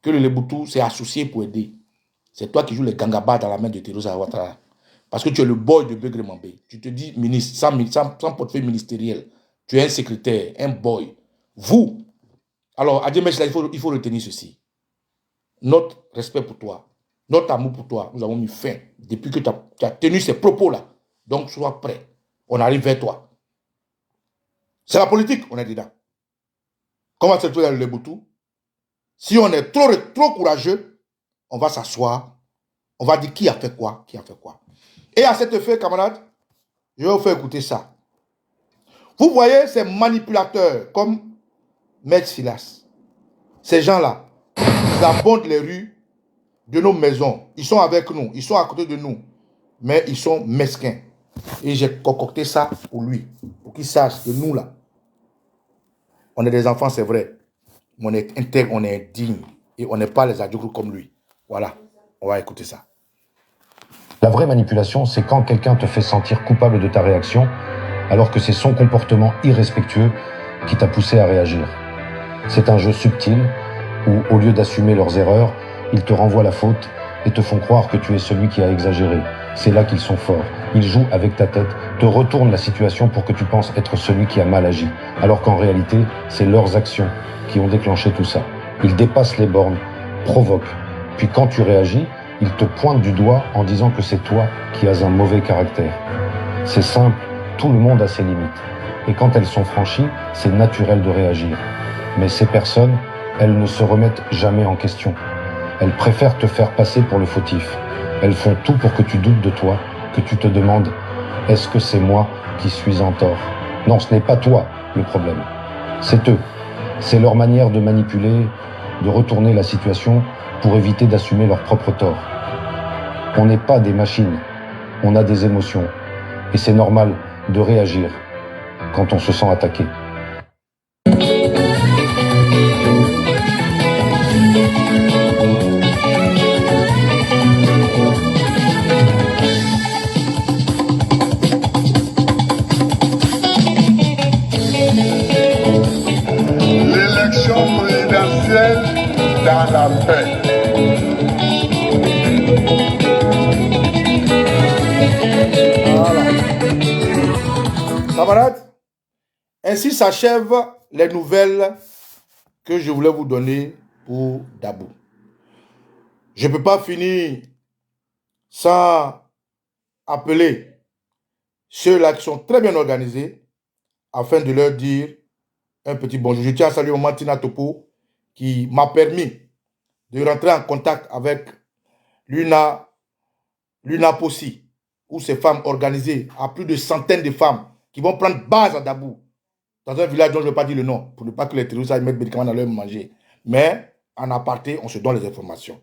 que le Leboutou s'est associé pour aider. C'est toi qui joues les gangabas dans la main de Teresa Ouattara. Parce que tu es le boy de Begré Mambé. Tu te dis ministre, sans portefeuille ministériel. Tu es un secrétaire, un boy. Vous, alors Adjei Maïga, il faut retenir ceci. Notre respect pour toi, notre amour pour toi, nous avons mis fin depuis que tu as tenu ces propos-là. Donc, sois prêt. On arrive vers toi. C'est la politique, on est dedans. Comment c'est tout dans le Leboutou? Si on est trop courageux, on va s'asseoir, on va dire qui a fait quoi, qui a fait quoi. Et à cet effet, camarades, je vais vous faire écouter ça. Vous voyez ces manipulateurs comme Maître Silas, ces gens-là, ils abondent les rues de nos maisons. Ils sont avec nous, ils sont à côté de nous, mais ils sont mesquins. Et j'ai concocté ça pour lui, pour qu'il sache que nous là, on est des enfants, c'est vrai, mais on est intègre, on est digne, et on n'est pas les adjougrous comme lui. Voilà, on va écouter ça. La vraie manipulation, c'est quand quelqu'un te fait sentir coupable de ta réaction, alors que c'est son comportement irrespectueux qui t'a poussé à réagir. C'est un jeu subtil, où, au lieu d'assumer leurs erreurs, ils te renvoient la faute et te font croire que tu es celui qui a exagéré. C'est là qu'ils sont forts. Ils jouent avec ta tête, te retournent la situation pour que tu penses être celui qui a mal agi, alors qu'en réalité, c'est leurs actions qui ont déclenché tout ça. Ils dépassent les bornes, provoquent, puis quand tu réagis, ils te pointent du doigt en disant que c'est toi qui as un mauvais caractère. C'est simple, tout le monde a ses limites. Et quand elles sont franchies, c'est naturel de réagir. Mais ces personnes, elles ne se remettent jamais en question. Elles préfèrent te faire passer pour le fautif. Elles font tout pour que tu doutes de toi, que tu te demandes « Est-ce que c'est moi qui suis en tort ?» Non, ce n'est pas toi le problème. C'est eux. C'est leur manière de manipuler, de retourner la situation pour éviter d'assumer leur propre tort. On n'est pas des machines. On a des émotions. Et c'est normal de réagir quand on se sent attaqué. L'élection présidentielle dans la paix. Camarades, ainsi s'achèvent les nouvelles que je voulais vous donner pour Dabou. Je ne peux pas finir sans appeler ceux-là qui sont très bien organisés afin de leur dire un petit bonjour. Je tiens à saluer Maman Tina Topo qui m'a permis de rentrer en contact avec Luna Possi, où ces femmes organisées, à plus de centaines de femmes qui vont prendre base à Dabou, dans un village dont je ne vais pas dire le nom, pour ne pas que les terroristes aillent mettre des médicaments dans leur manger. Mais en aparté, on se donne les informations.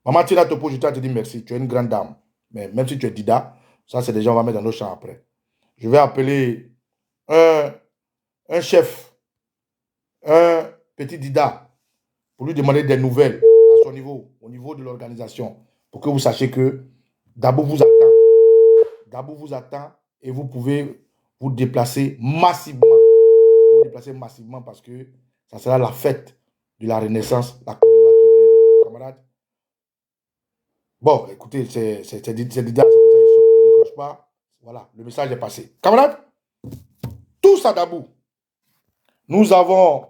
Maman Tina Topo, je tiens à te dire merci, tu es une grande dame. Mais même si tu es Dida, ça c'est des gens qu'on va mettre dans nos champs après. Je vais appeler un chef, un petit Dida, pour lui demander des nouvelles à son niveau, au niveau de l'organisation. pour que vous sachiez que Dabou vous attend. Dabou vous attend et vous pouvez vous déplacer massivement. Vous déplacer massivement parce que ça sera la fête de la Renaissance, la Côte d'Ivoire qui est camarades. Bon, écoutez, c'est déjà, c'est comme ça, ils ne décrochent pas. Voilà, le message est passé. Camarades, tous à Dabou, nous avons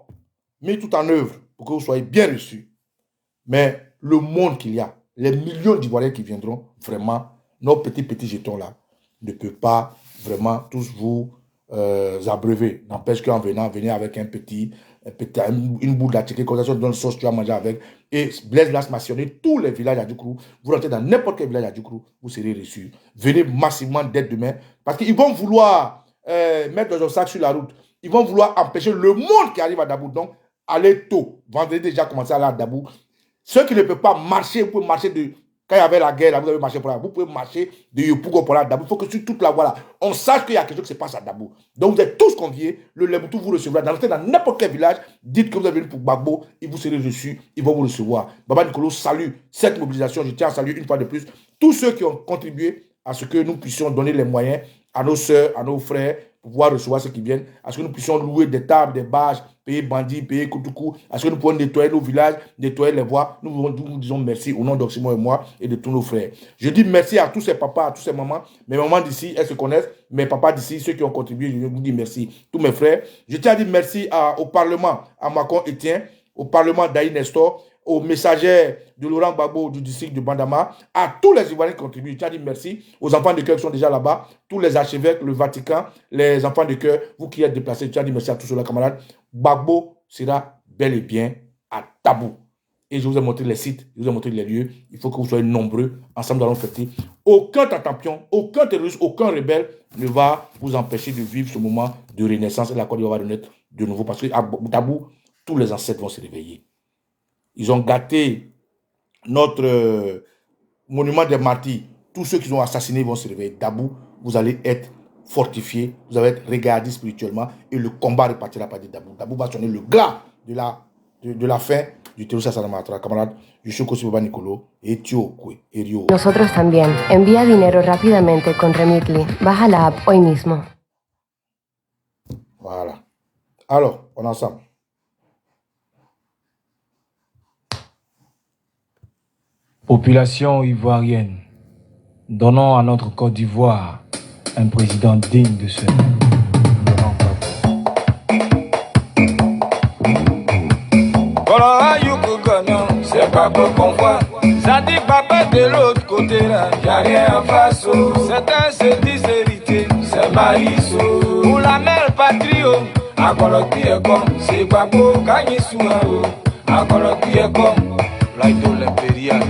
mis tout en œuvre pour que vous soyez bien reçus. Mais le monde qu'il y a, les millions d'Ivoiriens qui viendront, vraiment, nos petits jetons là, ne peuvent pas vraiment tous vous abreuver. N'empêche qu'en venant, venez avec une boule d'attiqué, comme ça, sur une sauce, tu vas manger avec. Et Blaise Las mentionné tous les villages à Djoukrou. Vous rentrez dans n'importe quel village à Djoukrou, vous serez reçus. Venez massivement dès demain, parce qu'ils vont vouloir mettre dans un sac sur la route. Ils vont vouloir empêcher le monde qui arrive à Dabou. Donc, allez tôt. Vendredi déjà commencé à aller à Dabou. Ceux qui ne peuvent pas marcher, vous pouvez marcher de... Quand il y avait la guerre, là, vous avez marché pour là. Vous pouvez marcher de Yopougo pour là, Dabou. Il faut que sur toute la voie là, on sache qu'il y a quelque chose qui se passe à Dabou. Donc vous êtes tous conviés. Le Léboutou vous recevra. Dans n'importe quel village, dites que vous êtes venu pour Gbagbo, et vous serez reçus, ils vont vous recevoir. Baba Nicolo salue cette mobilisation. Je tiens à saluer une fois de plus tous ceux qui ont contribué à ce que nous puissions donner les moyens à nos sœurs, à nos frères, pour pouvoir recevoir ceux qui viennent, à ce que nous puissions louer des tables, des bâches, payer bandits, payer Koutoukou, à ce que nous puissions nettoyer nos villages, nettoyer les voies. Nous vous disons merci au nom d'Oxymore et moi et de tous nos frères. Je dis merci à tous ces papas, à tous ces mamans. Mes mamans d'ici, elles se connaissent. Mes papas d'ici, ceux qui ont contribué, je vous dis merci. Tous mes frères. Je tiens à dire merci au Parlement, à Macon Etienne, au Parlement d'Aïe Nestor, aux messagers de Laurent Gbagbo du district de Bandama, à tous les Ivoiriens qui contribuent. Je tiens à dire merci aux enfants de cœur qui sont déjà là-bas, tous les archevêques, le Vatican, les enfants de cœur, vous qui êtes déplacés. Je tiens à dire merci à tous ceux-là, camarades. Gbagbo sera bel et bien à Dabou. Et je vous ai montré les sites, je vous ai montré les lieux. Il faut que vous soyez nombreux. Ensemble, nous allons fêter. Aucun tatampion, aucun terroriste, aucun rebelle ne va vous empêcher de vivre ce moment de renaissance. Et la Côte d'Ivoire va renaître de nouveau. Parce qu'à Dabou, tous les ancêtres vont se réveiller. Ils ont gâté notre monument des martyrs. Tous ceux qui ont assassiné vont se réveiller. Dabou, vous allez être fortifiés, vous allez être regardés spirituellement et le combat repartira par Dabou. Dabou va sonner le glas de la fin du terrorisme Assalamatra. Camarades, je suis Kosi Baba Nicolo et Tio Kwe et Rio. Nosotros también. Envía dinero rápidamente con Remitly. Baja la app hoy mismo. Voilà. Alors, on est ensemble. Population ivoirienne, donnons à notre Côte d'Ivoire un président digne de ce nom. C'est pas peu qu'on voit. Ça dit papa de l'autre côté là, y'a rien en face. Certains se disent héritiers, c'est Maïso. Pour la mère patrio, à Colotti est comme, c'est pas beau, Kanyisouao. À Colotti est comme, Laïdo l'impérial.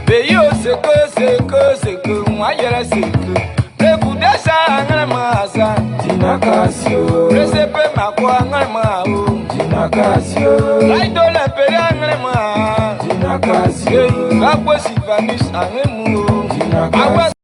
Pays c'est que, moi y'a c'est que. Précoudé ça, Ngamasa, Tinakasio. Précepé ma quoi, Ngamao. Tinakasio, Laïdo l'impérial, Tinakasio, Rapos Ivanus, Tinakasio.